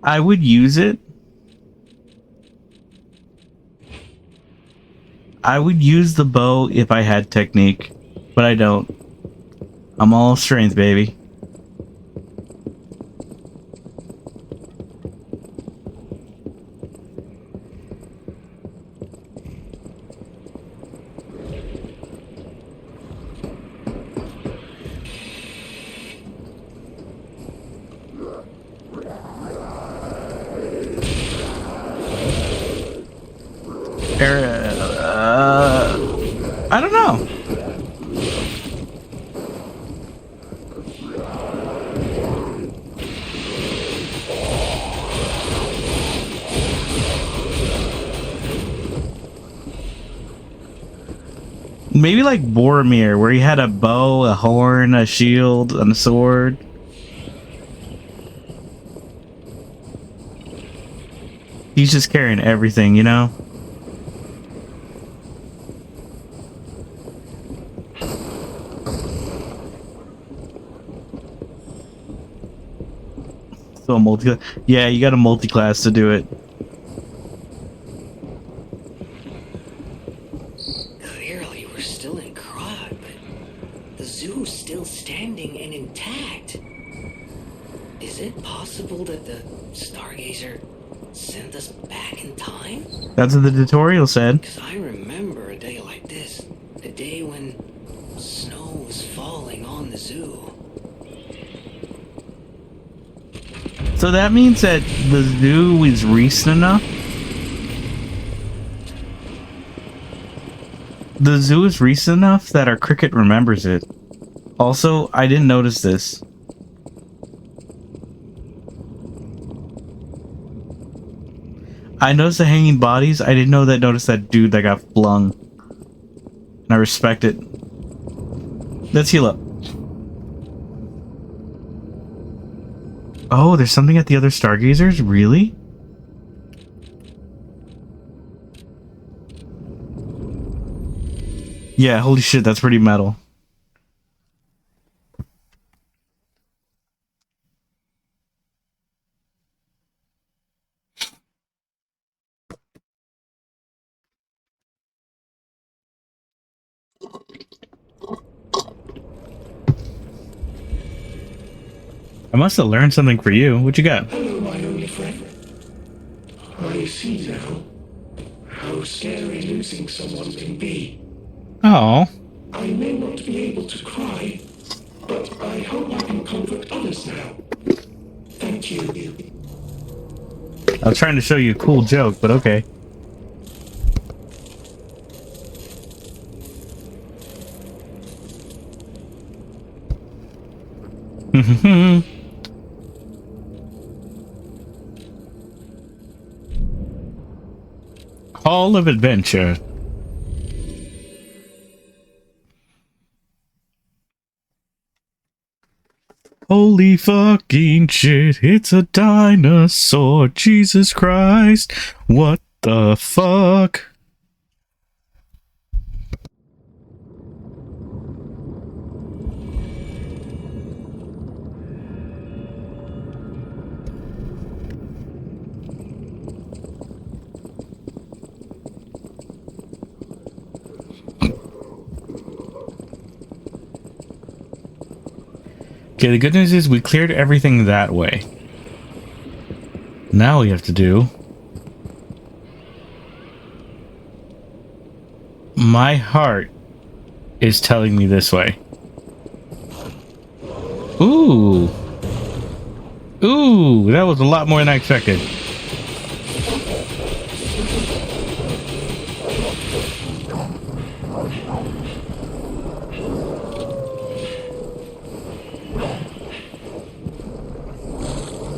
Speaker 1: I would use it. I would use the bow if I had technique, but I don't. I'm all strength, baby. I don't know. Maybe like Boromir, where he had a bow, a horn, a shield, and a sword. He's just carrying everything, you know? So multi. Yeah, you got a multi-class to do it.
Speaker 2: Clearly, we're still in Krog, but the zoo's still standing and intact. Is it possible that the Stargazer sent us back in time?
Speaker 1: That's what the tutorial said.
Speaker 2: Because I remember a day like this. A day when snow was falling on the zoo.
Speaker 1: So that means that the zoo is recent enough? The zoo is recent enough that our cricket remembers it. Also, I didn't notice this. I noticed the hanging bodies. I didn't know that. Notice that dude that got flung. And I respect it. Let's heal up. Oh, there's something at the other Stargazers? Really? Yeah, holy shit, that's pretty metal. I must have learned something for you. What you got?
Speaker 5: Hello, my only friend. I see now how scary losing someone can be.
Speaker 1: Oh.
Speaker 5: I may not be able to cry, but I hope I can comfort others now. Thank you.
Speaker 1: I was trying to show you a cool joke, but okay. Hall of Adventure. Holy fucking shit, it's a dinosaur. Jesus Christ. What the fuck? Okay, the good news is we cleared everything that way. Now we have to do... My heart is telling me this way. Ooh. Ooh, that was a lot more than I expected.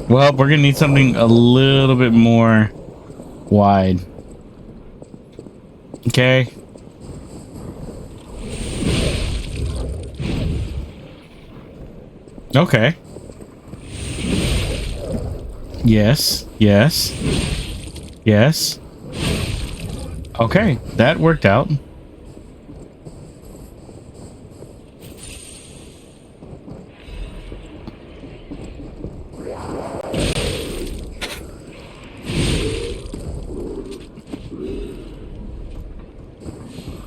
Speaker 1: Well, we're gonna need something a little bit more wide. Okay. Okay. Yes. Yes. Yes. Okay, that worked out.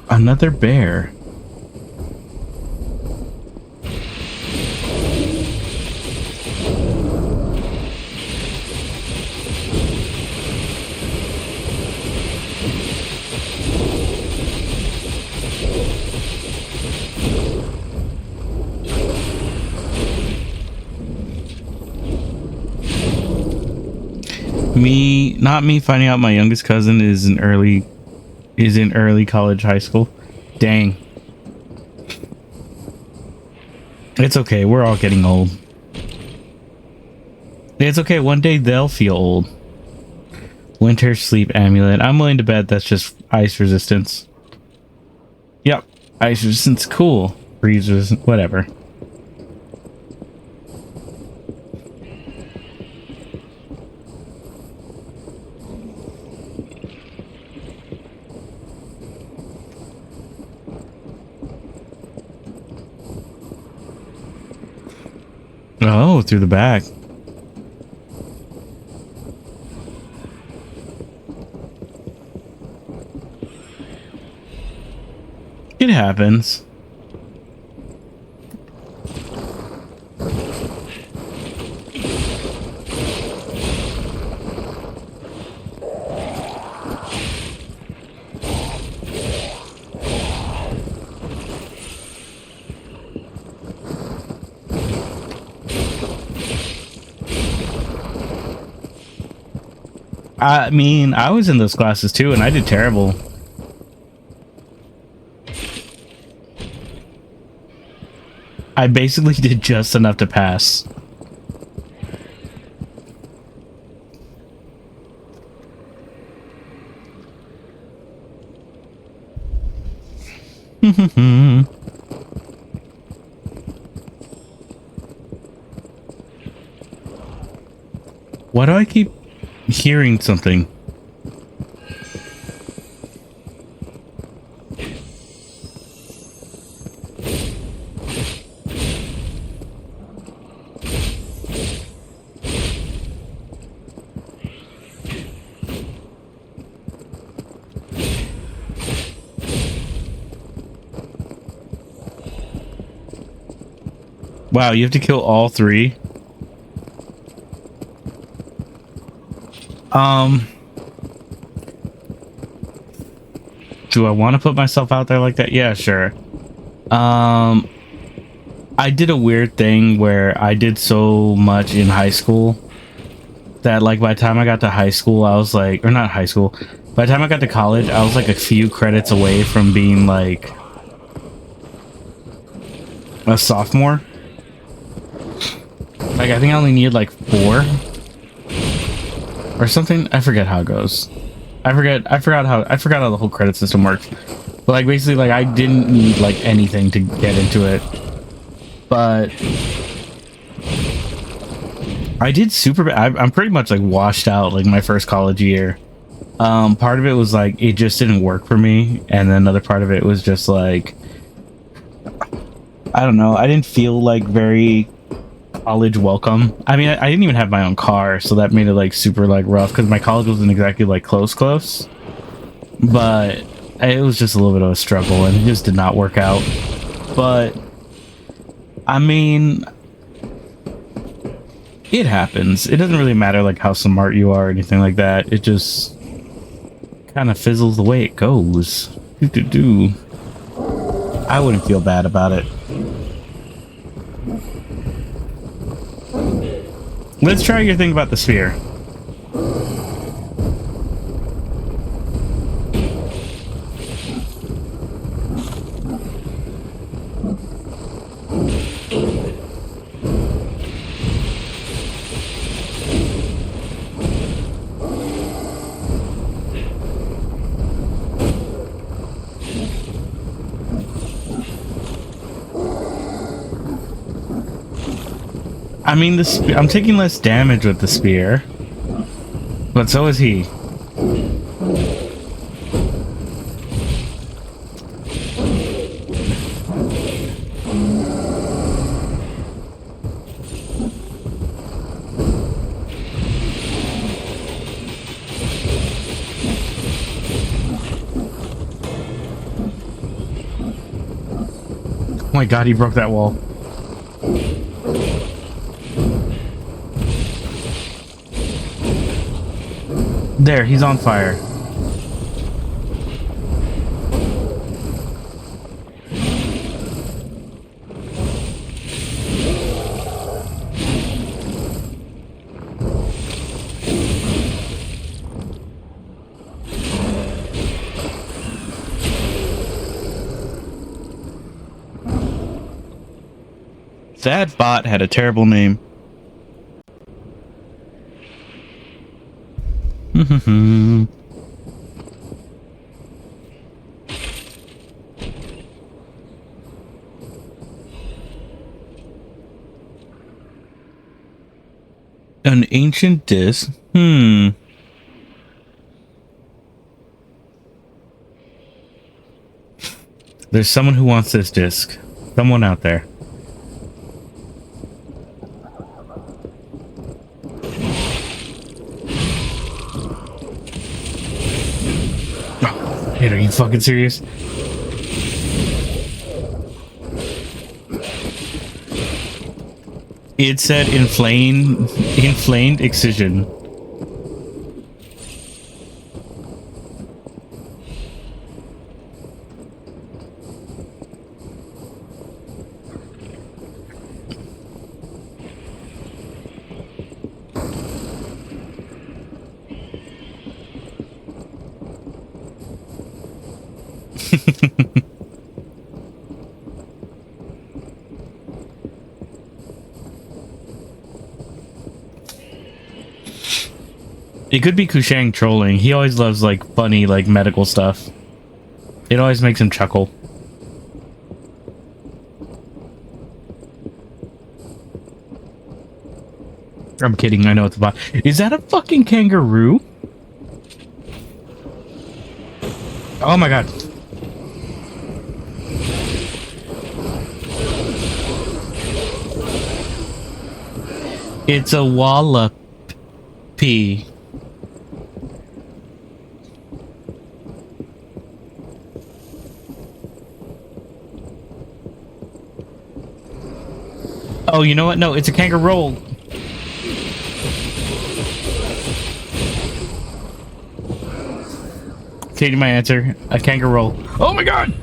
Speaker 1: Another bear. Not me finding out my youngest cousin is in early college high school. Dang. It's okay, we're all getting old. It's okay, one day they'll feel old. Winter sleep amulet. I'm willing to bet that's just ice resistance. Yep, ice resistance, cool. Freeze resistance, whatever. Oh, through the back. It happens. I mean, I was in those classes too, and I did terrible. I basically did just enough to pass. Why do I keep hearing something? Wow, you have to kill all three? Do I want to put myself out there like that? Yeah, sure. I did a weird thing where I did so much in high school that like by the time I got to high school, I was like, or not high school, by the time I got to college, I was like a few credits away from being like a sophomore. Like I think I only needed like 4 or something. I forget how it goes. I forgot how the whole credit system works. But like basically like I didn't need like anything to get into it. But I did super bad. I'm pretty much like washed out like my first college year. Part of it was like it just didn't work for me, and then another part of it was just like I don't know, I didn't feel like very college welcome. I mean, I didn't even have my own car, so that made it like super like rough because my college wasn't exactly like close, but it was just a little bit of a struggle, and it just did not work out. But I mean, it happens. It doesn't really matter like how smart you are or anything like that. It just kind of fizzles the way it goes. I wouldn't feel bad about it. Let's try your thing about the sphere. I mean, I'm taking less damage with the spear, but so is he. Oh my god, he broke that wall. There, he's on fire. That bot had a terrible name. An ancient disc? There's someone who wants this disc. Someone out there. Hey, are you fucking serious? It said inflamed excision. It could be Kushang trolling. He always loves like funny like medical stuff. It always makes him chuckle. I'm kidding, I know it's a bot. Is that a fucking kangaroo? Oh my god. It's a wallopy. Oh, you know what? No, it's a kangaroo. Changing my answer. A kangaroo. Oh my god!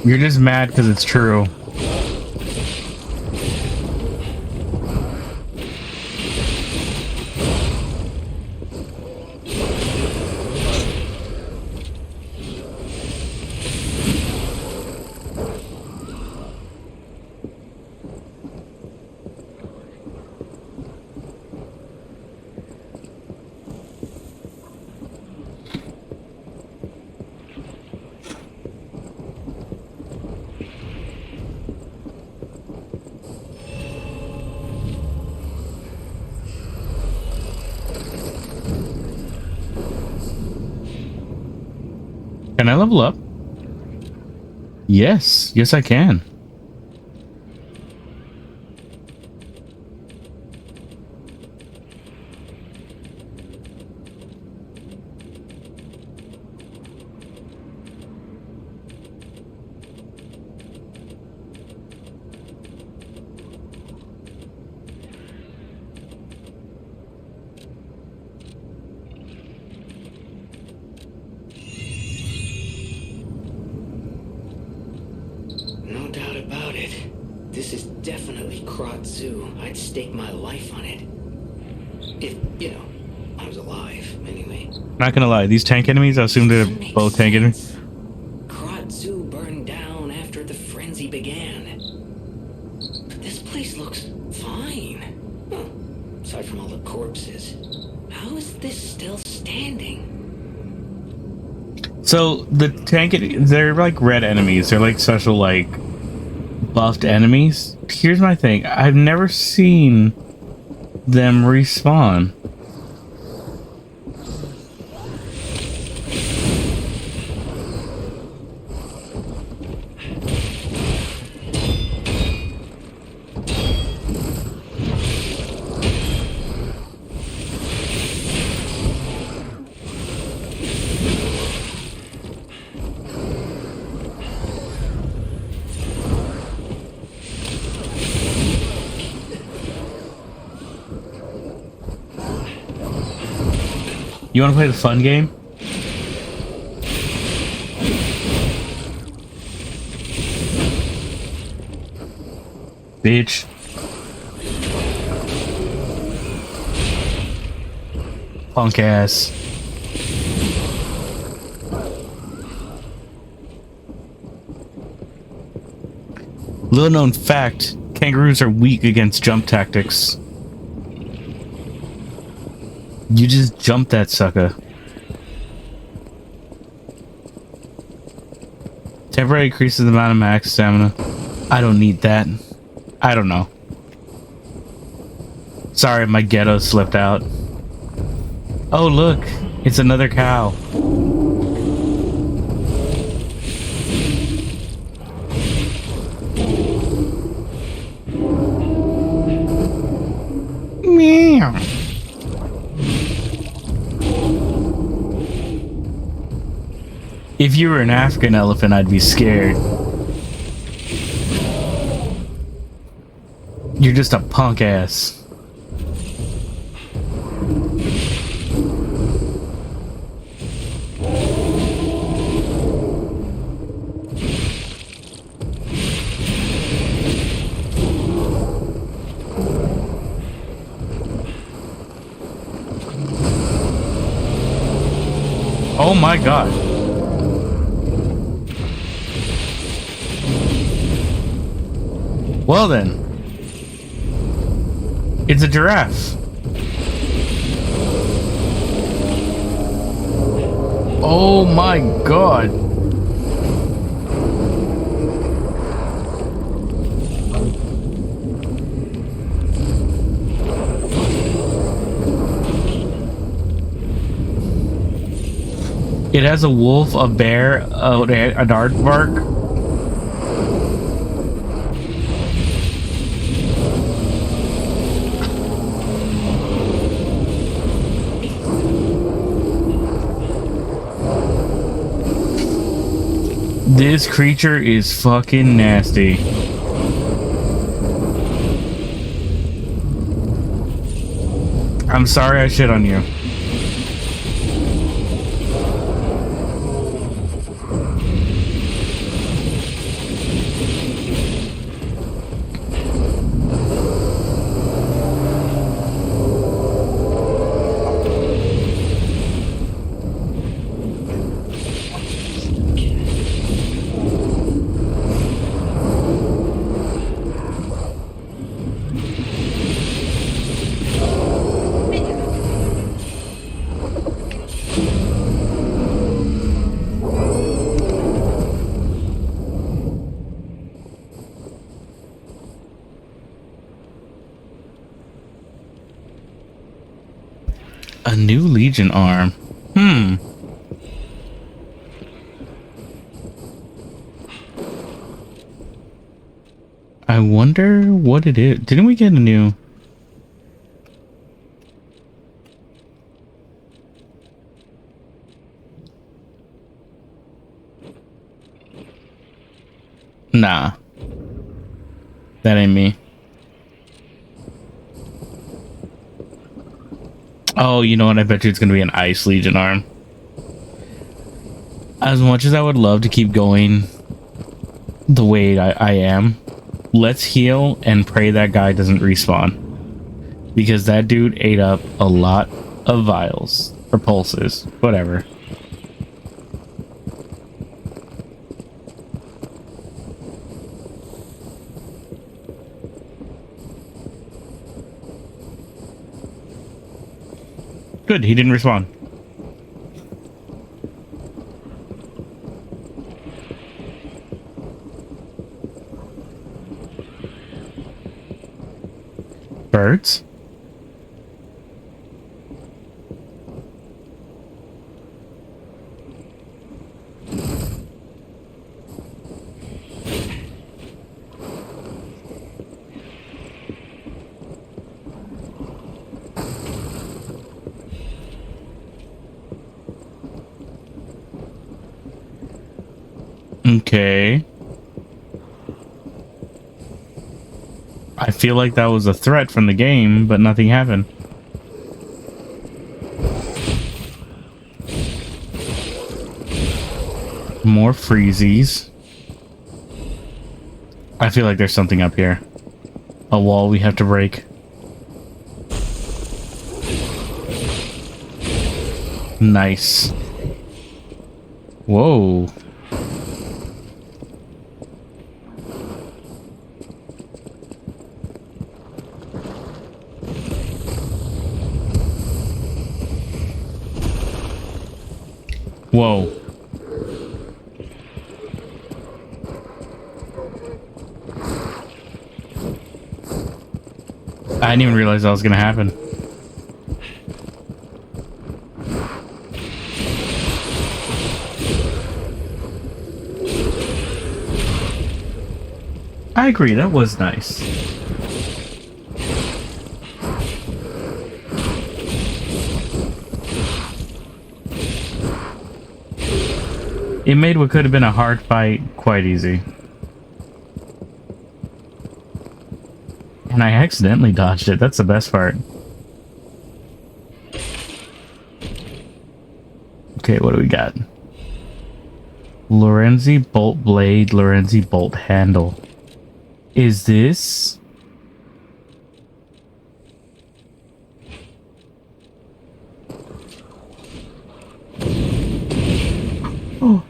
Speaker 1: You're just mad because it's true. Can I level up? Yes. Yes, I can.
Speaker 2: No doubt about it. This is definitely Krat Zoo. I'd stake my life on it. If, you know, I was alive, anyway.
Speaker 1: Not gonna lie, these tank enemies, I assume they're
Speaker 2: That makes
Speaker 1: both tank enemies.
Speaker 2: sense. Krat Zoo burned down after the frenzy began. But this place looks fine. Huh. Aside from all the corpses. How is this still standing?
Speaker 1: So the tank, they're like red enemies. They're like special, like buffed enemies. Here's my thing: I've never seen them respawn. You want to play the fun game? Bitch. Punk ass. Little known fact, kangaroos are weak against jump tactics. You just jump that sucker. Temporarily increases the amount of max stamina. I don't need that. I don't know. Sorry, my ghetto slipped out. Oh, look. It's another cow. Meow. If you were an African elephant, I'd be scared. You're just a punk ass. Oh my god. Well then. It's a giraffe. Oh my god. It has a wolf, a bear, a aardvark. This creature is fucking nasty. I'm sorry I shit on you. A new Legion arm. I wonder what it is. Didn't we get a new... Nah. That ain't me. Oh, you know what? I bet you it's going to be an Ice Legion arm. As much as I would love to keep going the way I am, let's heal and pray that guy doesn't respawn. Because that dude ate up a lot of vials. Or pulses. Whatever. Good, he didn't respawn. Birds? Okay. I feel like that was a threat from the game, but nothing happened. More freezies. I feel like there's something up here. A wall we have to break. Nice. Whoa. Whoa. I didn't even realize that was gonna happen. I agree, that was nice. It made what could have been a hard fight quite easy. And I accidentally dodged it. That's the best part. Okay, what do we got? Lorenzi bolt blade, Lorenzi bolt handle. Is this... Oh.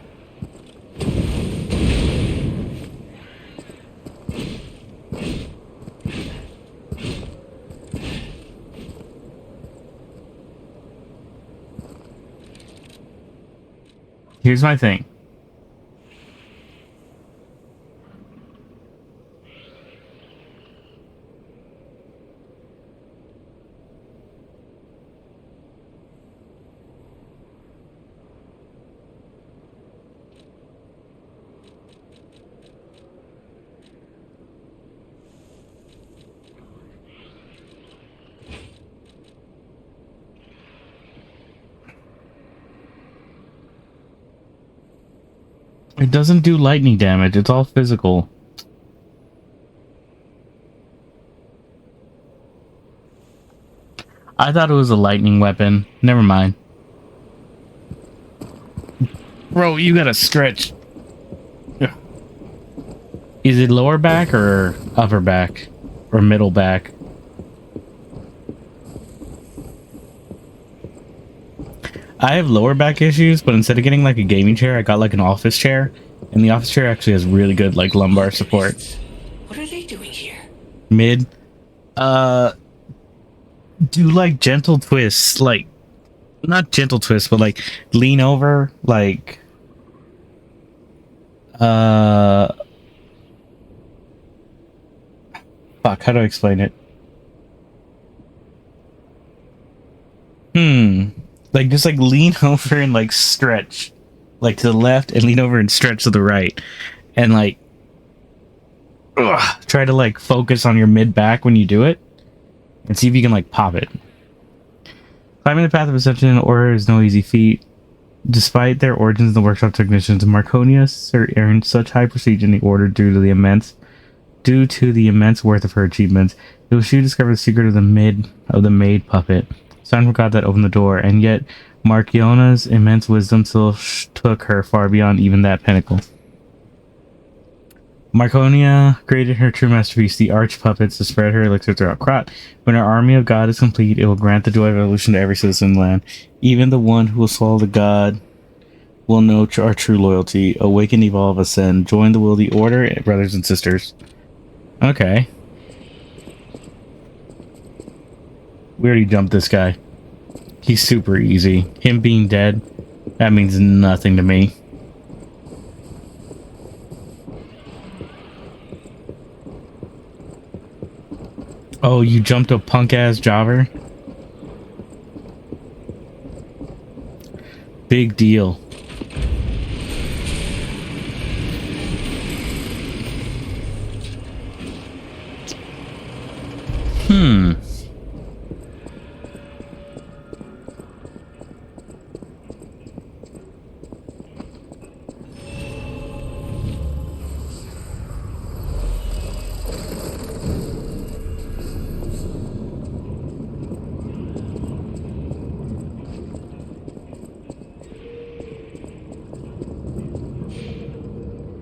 Speaker 1: Here's my thing. It doesn't do lightning damage. It's all physical. I thought it was a lightning weapon. Never mind. Bro, you gotta stretch. Is it lower back or upper back? Or middle back? I have lower back issues, but instead of getting like a gaming chair, I got like an office chair. And the office chair actually has really good like lumbar support.
Speaker 2: What are they doing here?
Speaker 1: Mid. Do like gentle twists, like not gentle twists, but like lean over, like fuck, how do I explain it? Like just like lean over and like stretch like to the left and lean over and stretch to the right. And like Try to like focus on your mid back when you do it, and see if you can like pop it. Climbing the path of ascension in order is no easy feat. Despite their origins in the workshop technicians, Marconia earned such high prestige in the order due to the immense worth of her achievements. It was she who discovered the secret of the maid puppet. Simon forgot that opened the door, and yet Marciona's immense wisdom still took her far beyond even that pinnacle. Marconia created her true masterpiece, the arch puppets, to spread her elixir throughout Krat. When her army of God is complete, it will grant the joy of evolution to every citizen in the land. Even the one who will swallow the God will know our true loyalty. Awaken, evolve, ascend. Join the will of the order, brothers and sisters. Okay. We already jumped this guy. He's super easy. Him being dead, that means nothing to me. Oh, you jumped a punk-ass jobber? Big deal.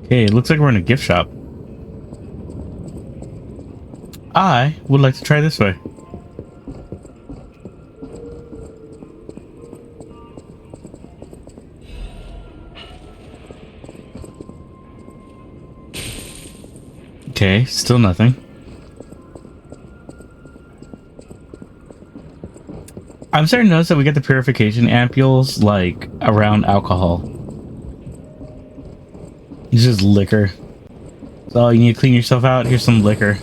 Speaker 1: Okay, it looks like we're in a gift shop. I would like to try this way. Okay, still nothing. I'm starting to notice that we get the purification ampules like around alcohol. It's just liquor. So you need to clean yourself out. Here's some liquor.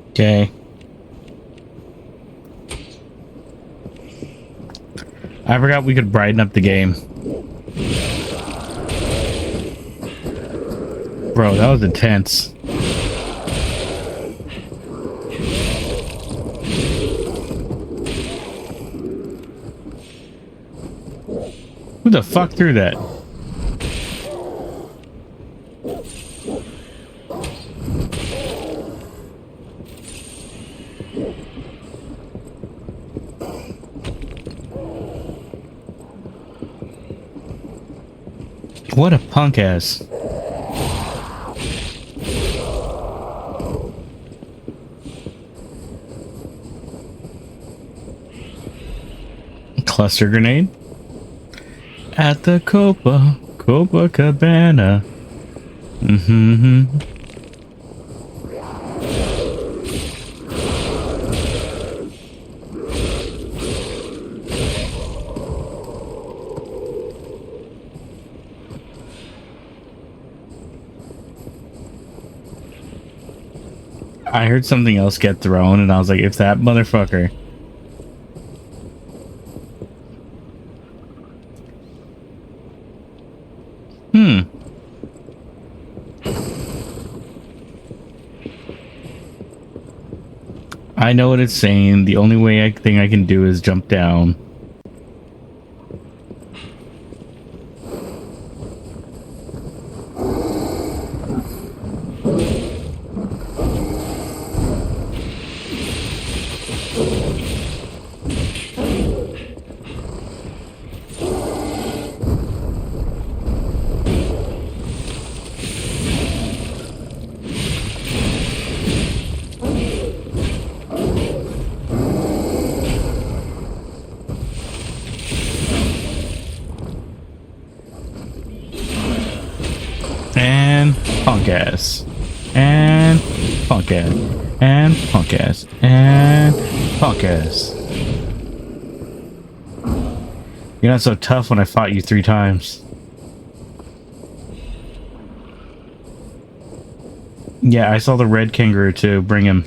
Speaker 1: Okay. I forgot we could brighten up the game. Bro, that was intense. Who the fuck threw that? What a punk ass. Cluster grenade at the Copacabana. I heard something else get thrown, and I was like, if that motherfucker. I know what it's saying. The only thing I can do is jump down. Punk ass, and punk ass, and punk ass, and punk ass. You're not so tough when I fought you 3 times. Yeah, I saw the red kangaroo too. Bring him.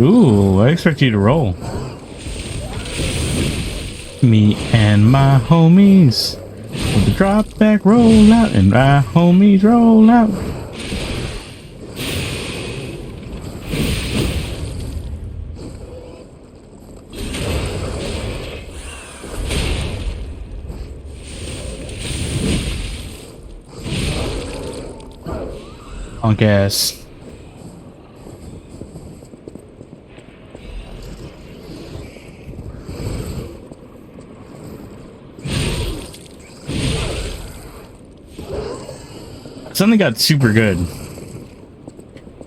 Speaker 1: Ooh, I expect you to roll. Me and my homies with the drop back roll out, and my homies roll out. Punk ass. Something got super good.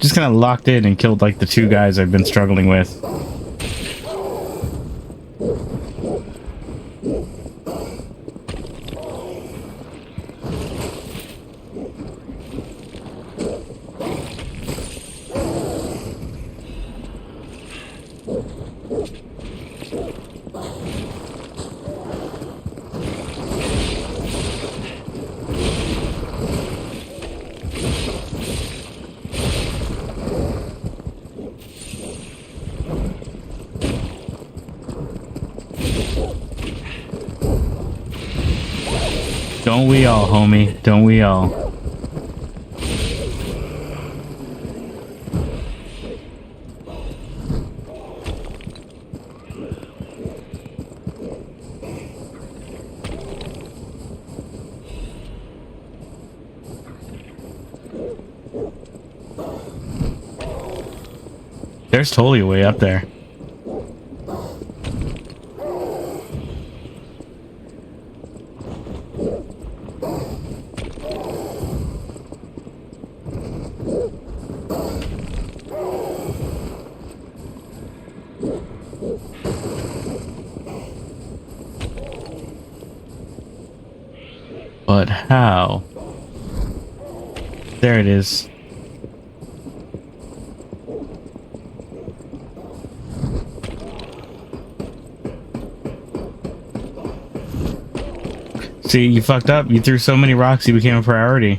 Speaker 1: Just kind of locked in and killed like the two guys I've been struggling with. Don't we all, homie? Don't we all? There's totally a way up there. But how? There it is. See, you fucked up. You threw so many rocks, you became a priority.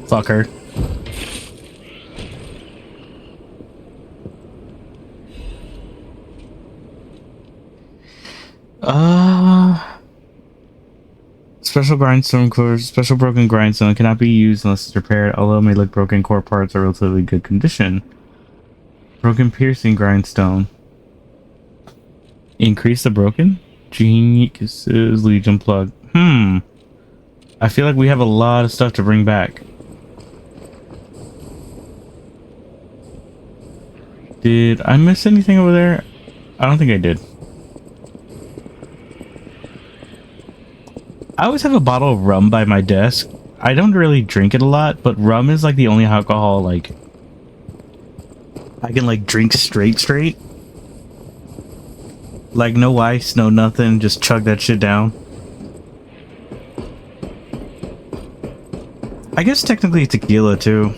Speaker 1: Fucker. Special grindstone core, special broken grindstone cannot be used unless it's repaired, although it may look broken. Core parts are relatively good condition. Broken piercing grindstone. Increase the broken? Genius's Legion plug. I feel like we have a lot of stuff to bring back. Did I miss anything over there? I don't think I did. I always have a bottle of rum by my desk. I don't really drink it a lot, but rum is like the only alcohol like I can like drink straight. Like no ice, no nothing, just chug that shit down. I guess technically tequila too.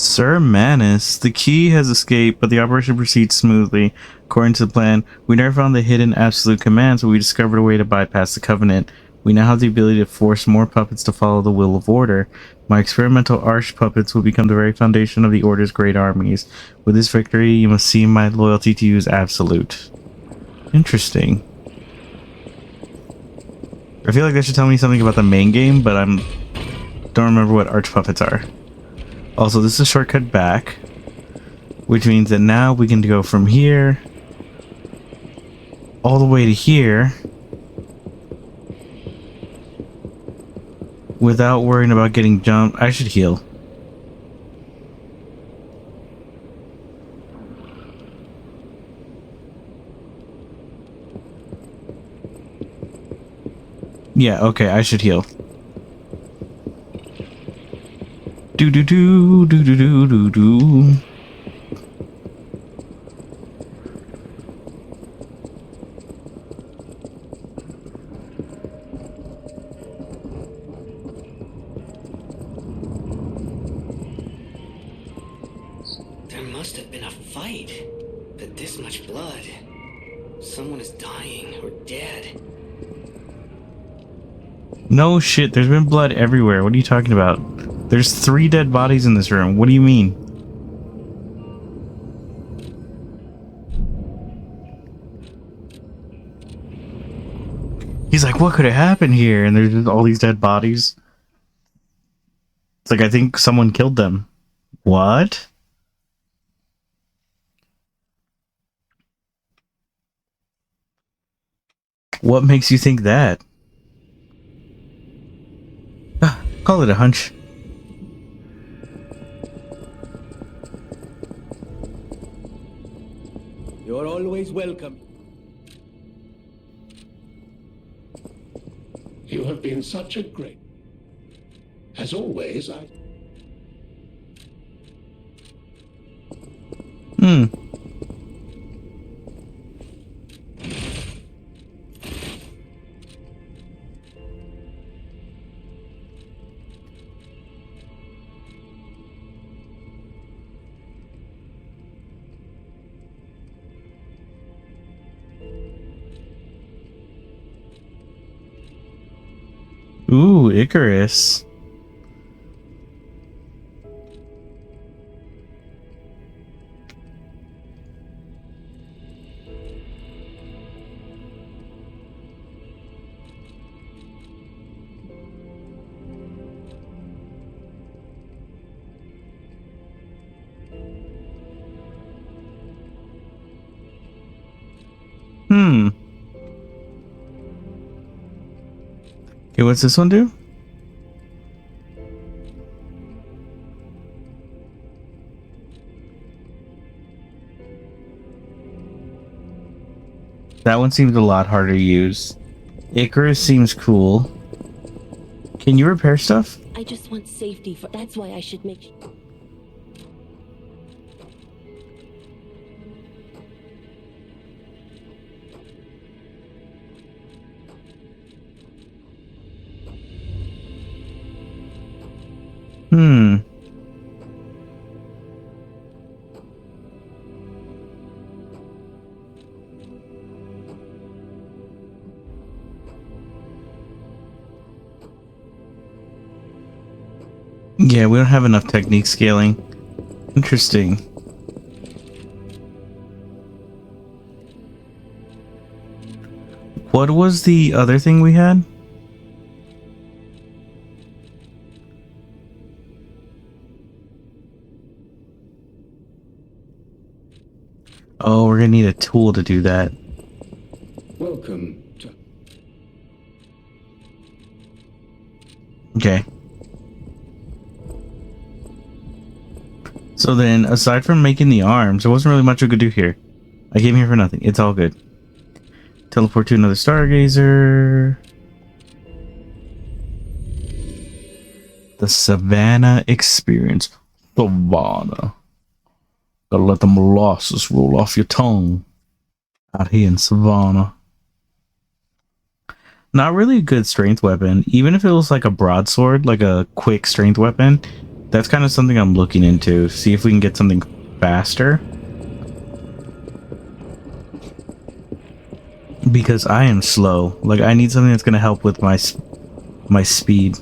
Speaker 1: Sir Manus, the key has escaped, but the operation proceeds smoothly. According to the plan, we never found the hidden absolute commands, but we discovered a way to bypass the Covenant. We now have the ability to force more puppets to follow the will of Order. My experimental arch puppets will become the very foundation of the Order's great armies. With this victory, you must see my loyalty to you is absolute. Interesting. I feel like that should tell me something about the main game, but don't remember what arch puppets are. Also, this is a shortcut back, which means that now we can go from here all the way to here without worrying about getting jumped. I should heal. Yeah, okay, I should heal. Do do do do do do do do.
Speaker 2: There must have been a fight. But this much blood. Someone is dying or dead.
Speaker 1: No shit, there's been blood everywhere. What are you talking about? There's 3 dead bodies in this room. What do you mean? He's like, what could have happened here? And there's just all these dead bodies. It's like, I think someone killed them. What? What makes you think that? Call it a hunch.
Speaker 7: You're always welcome.
Speaker 5: You have been such a great... As always, I...
Speaker 1: Ooh, Icarus. Okay, what's this one do? That one seems a lot harder to use. Icarus seems cool. Can you repair stuff?
Speaker 3: I just want safety for. That's why I should make.
Speaker 1: Yeah, we don't have enough technique scaling. Interesting. What was the other thing we had? Oh, we're gonna need a tool to do that.
Speaker 5: Welcome to...
Speaker 1: Okay. So then, aside from making the arms, there wasn't really much we could do here. I came here for nothing. It's all good. Teleport to another stargazer. The Savannah experience. Savannah. Gotta let them molasses roll off your tongue. Out here in Savannah. Not really a good strength weapon. Even if it was like a broadsword, like a quick strength weapon, that's kind of something I'm looking into. See if we can get something faster. Because I am slow. Like, I need something that's going to help with my speed.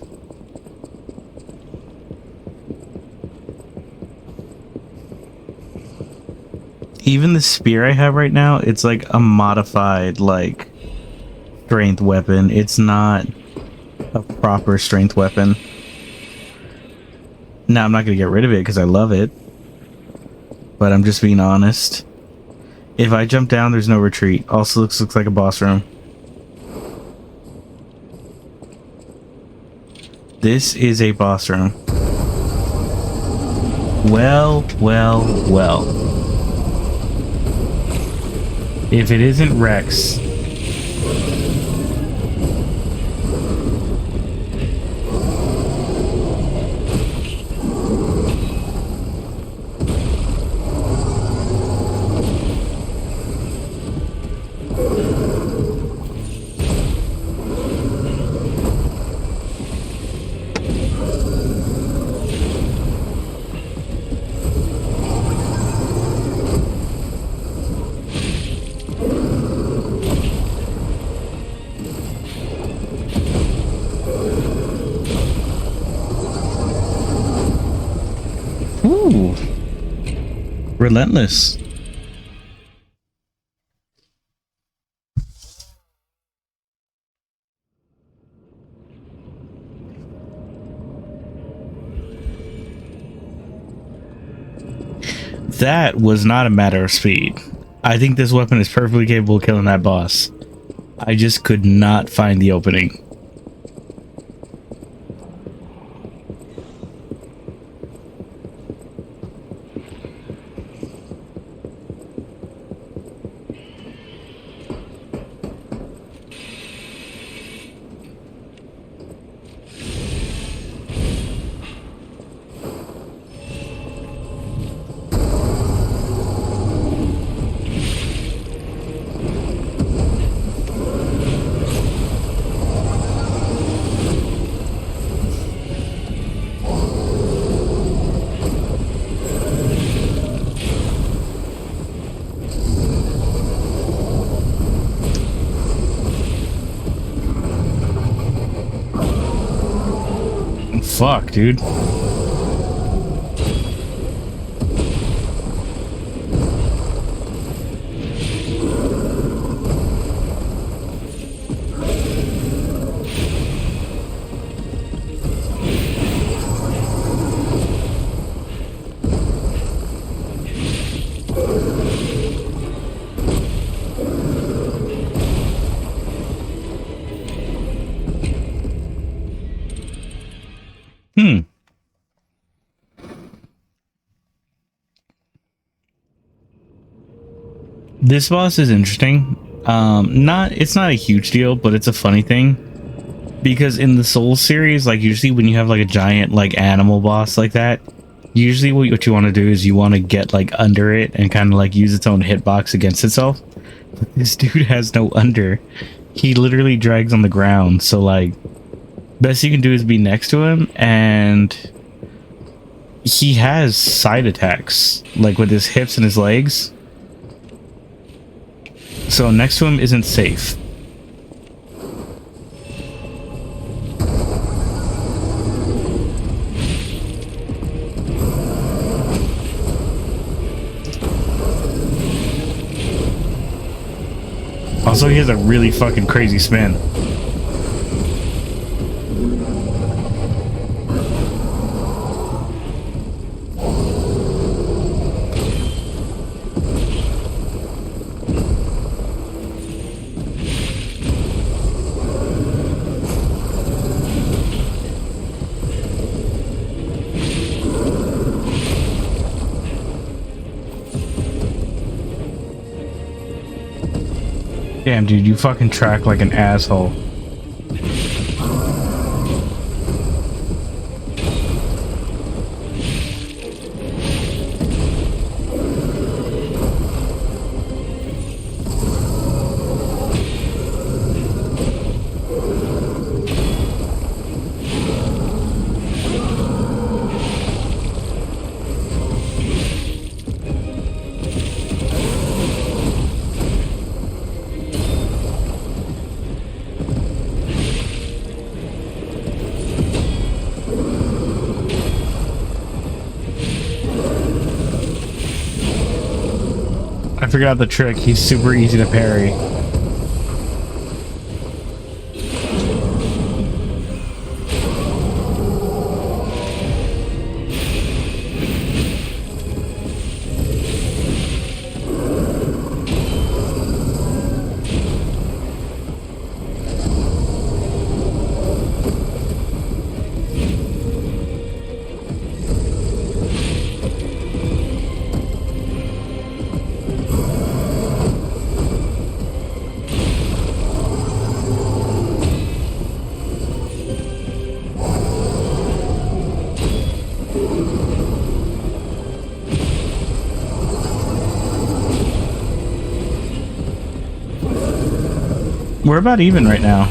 Speaker 1: Even the spear I have right now, it's like a modified, like, strength weapon. It's not a proper strength weapon. Now, I'm not going to get rid of it because I love it. But I'm just being honest. If I jump down, there's no retreat. Also looks like a boss room. This is a boss room. Well. If it isn't Rex. Ooh. Relentless. That was not a matter of speed. I think this weapon is perfectly capable of killing that boss. I just could not find the opening. Fuck, dude. This boss is interesting. It's not a huge deal, but it's a funny thing because in the Souls series, like usually when you have like a giant like animal boss like that, usually what you want to do is you want to get like under it and kind of like use its own hitbox against itself. But this dude has no under. He literally drags on the ground. So like, best you can do is be next to him, and he has side attacks like with his hips and his legs. So next to him isn't safe. Also, he has a really fucking crazy spin. Damn, dude, you fucking track like an asshole. I figured out the trick. He's super easy to parry. We're about even right now.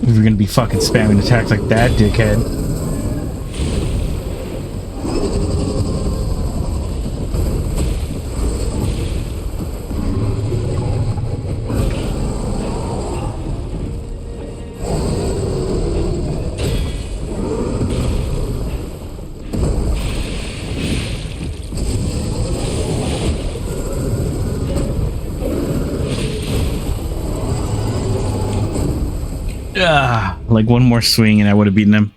Speaker 1: If you're gonna be fucking spamming attacks like that, dickhead. Like one more swing and I would have beaten him.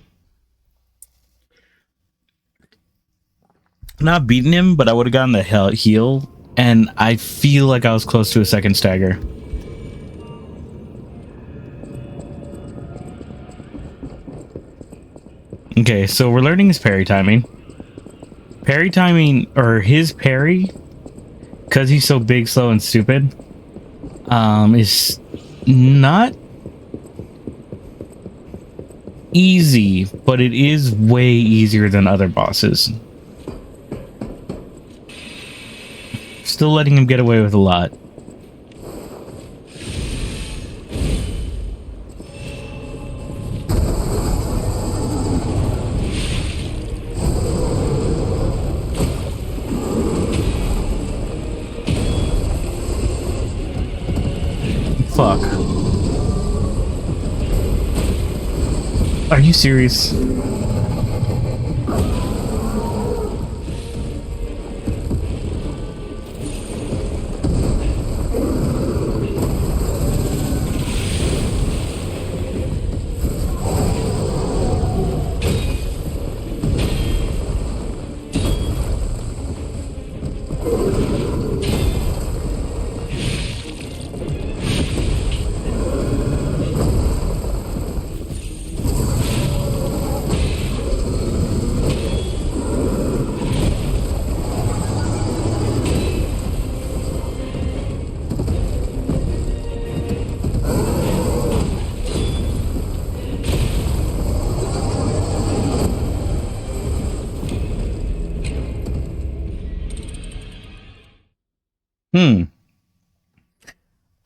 Speaker 1: Not beaten him, but I would have gotten the heal, and I feel like I was close to a second stagger. Okay, so we're learning his parry timing. Parry timing, or his parry, because he's so big, slow, and stupid, is not easy, but it is way easier than other bosses. Still letting him get away with a lot. Fuck. Are you serious?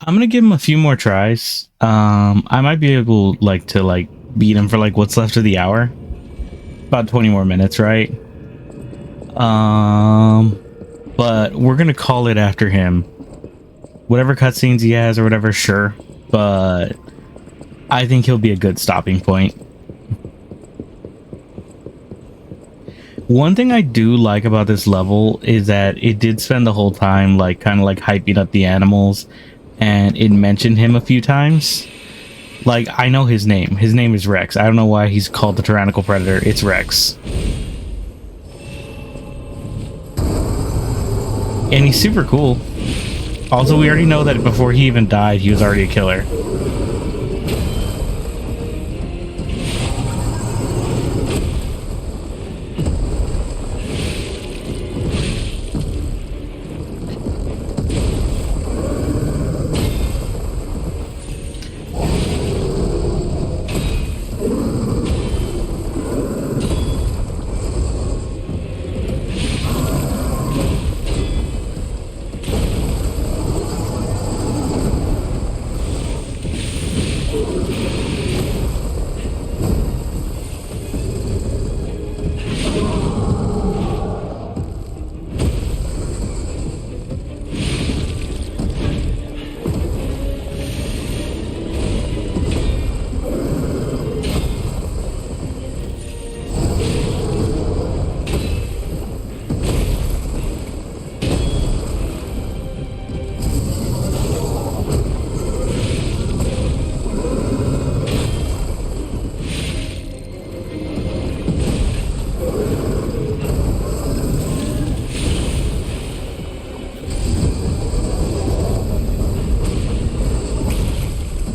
Speaker 1: I'm gonna give him a few more tries. I might be able to beat him for what's left of the hour. About 20 more minutes, right? But we're gonna call it after him. Whatever cutscenes he has or whatever, sure. But I think he'll be a good stopping point. One thing I do like about this level is that it did spend the whole time kind of hyping up the animals, and it mentioned him a few times. I know his name. His name is Rex. I don't know why he's called the Tyrannical Predator. It's Rex. And he's super cool. Also, we already know that before he even died, he was already a killer.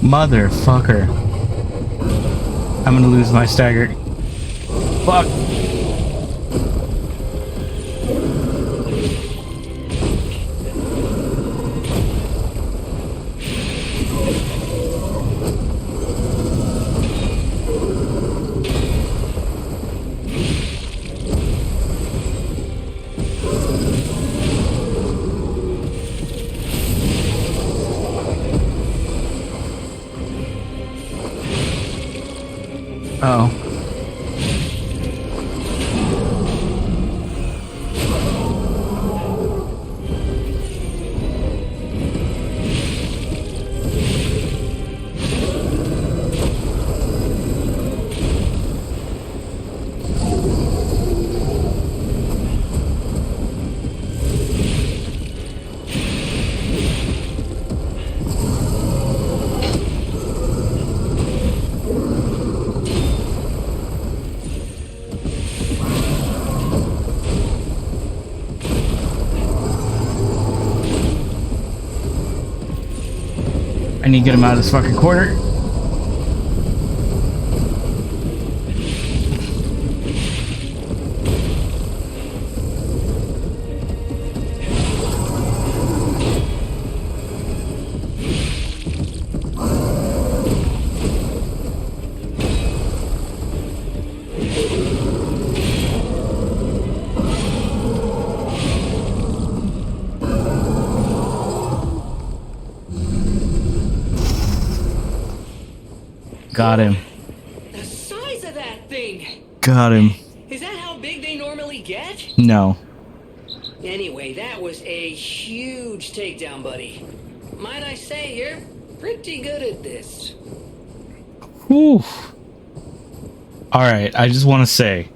Speaker 1: Motherfucker. I'm gonna lose my stagger. Fuck. Oh. I need to get him out of this fucking corner. Got him.
Speaker 2: The size of that thing!
Speaker 1: Got him.
Speaker 2: Is that how big they normally get?
Speaker 1: No.
Speaker 2: Anyway, that was a huge takedown, buddy. Might I say, you're pretty good at this.
Speaker 1: Whew. Alright, I just want to say,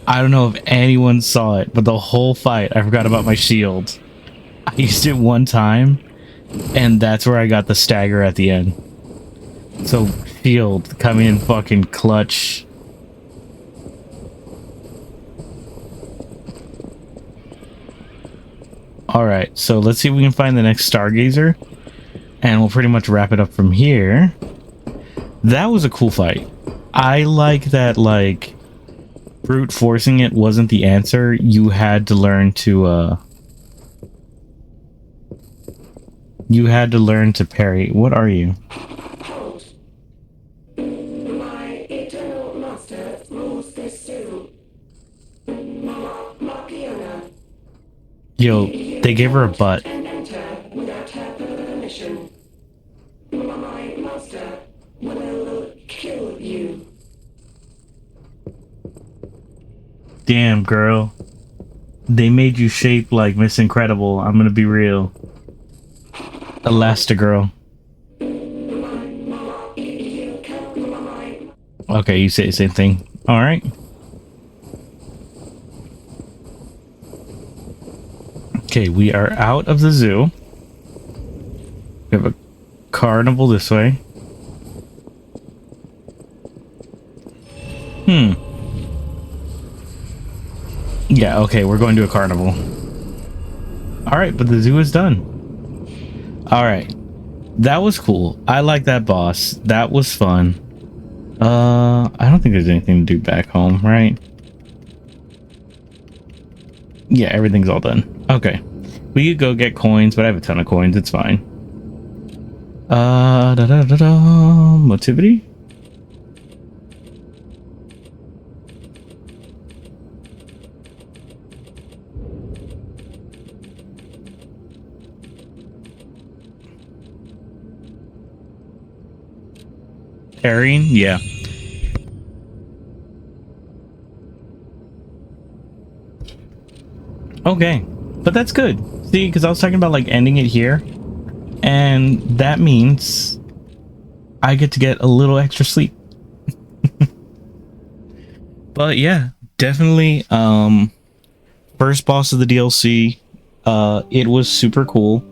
Speaker 1: I don't know if anyone saw it, but the whole fight, I forgot about my shield. I used it one time, and that's where I got the stagger at the end. So, shield coming in fucking clutch. Alright, so let's see if we can find the next Stargazer. And we'll pretty much wrap it up from here. That was a cool fight. I like that, like, brute forcing it wasn't the answer. You had to learn to, you had to learn to parry. What are you?
Speaker 8: My eternal master rules this zoo. Makiana.
Speaker 1: Yo, they gave her a butt.
Speaker 8: And enter without her permission. My master will kill you.
Speaker 1: Damn, girl. They made you shape like Miss Incredible. I'm gonna be real. Elastigirl. Okay, you say the same thing. Alright. Okay, we are out of the zoo. We have a carnival this way. Yeah, okay, we're going to a carnival. Alright, but the zoo is done. Alright. That was cool. I like that boss. That was fun. I don't think there's anything to do back home, right? Yeah, everything's all done. Okay. We could go get coins, but I have a ton of coins. It's fine. Motivity? Carrying? Yeah. Okay. But that's good. See, because I was talking about like ending it here. And that means I get to get a little extra sleep. But yeah, definitely first boss of the DLC. It was super cool.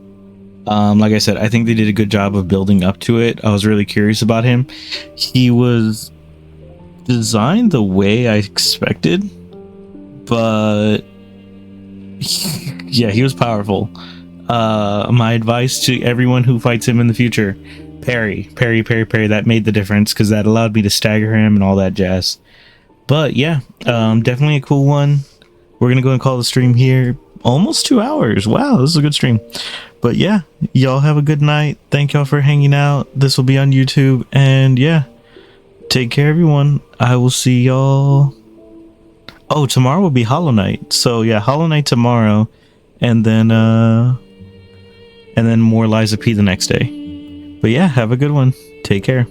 Speaker 1: Like I said, I think they did a good job of building up to it. I was really curious about him. He was designed the way I expected, but yeah, he was powerful. My advice to everyone who fights him in the future: parry, parry, parry, parry. That made the difference because that allowed me to stagger him and all that jazz. But yeah, definitely a cool one. We're gonna go and call the stream here. Almost 2 hours. Wow, this is a good stream. But yeah, y'all have a good night. Thank y'all for hanging out. This will be on YouTube. And yeah, take care, everyone. I will see y'all. Oh, tomorrow will be Hollow Knight. So yeah, Hollow Knight tomorrow. And then more Liza P the next day. But yeah, have a good one. Take care.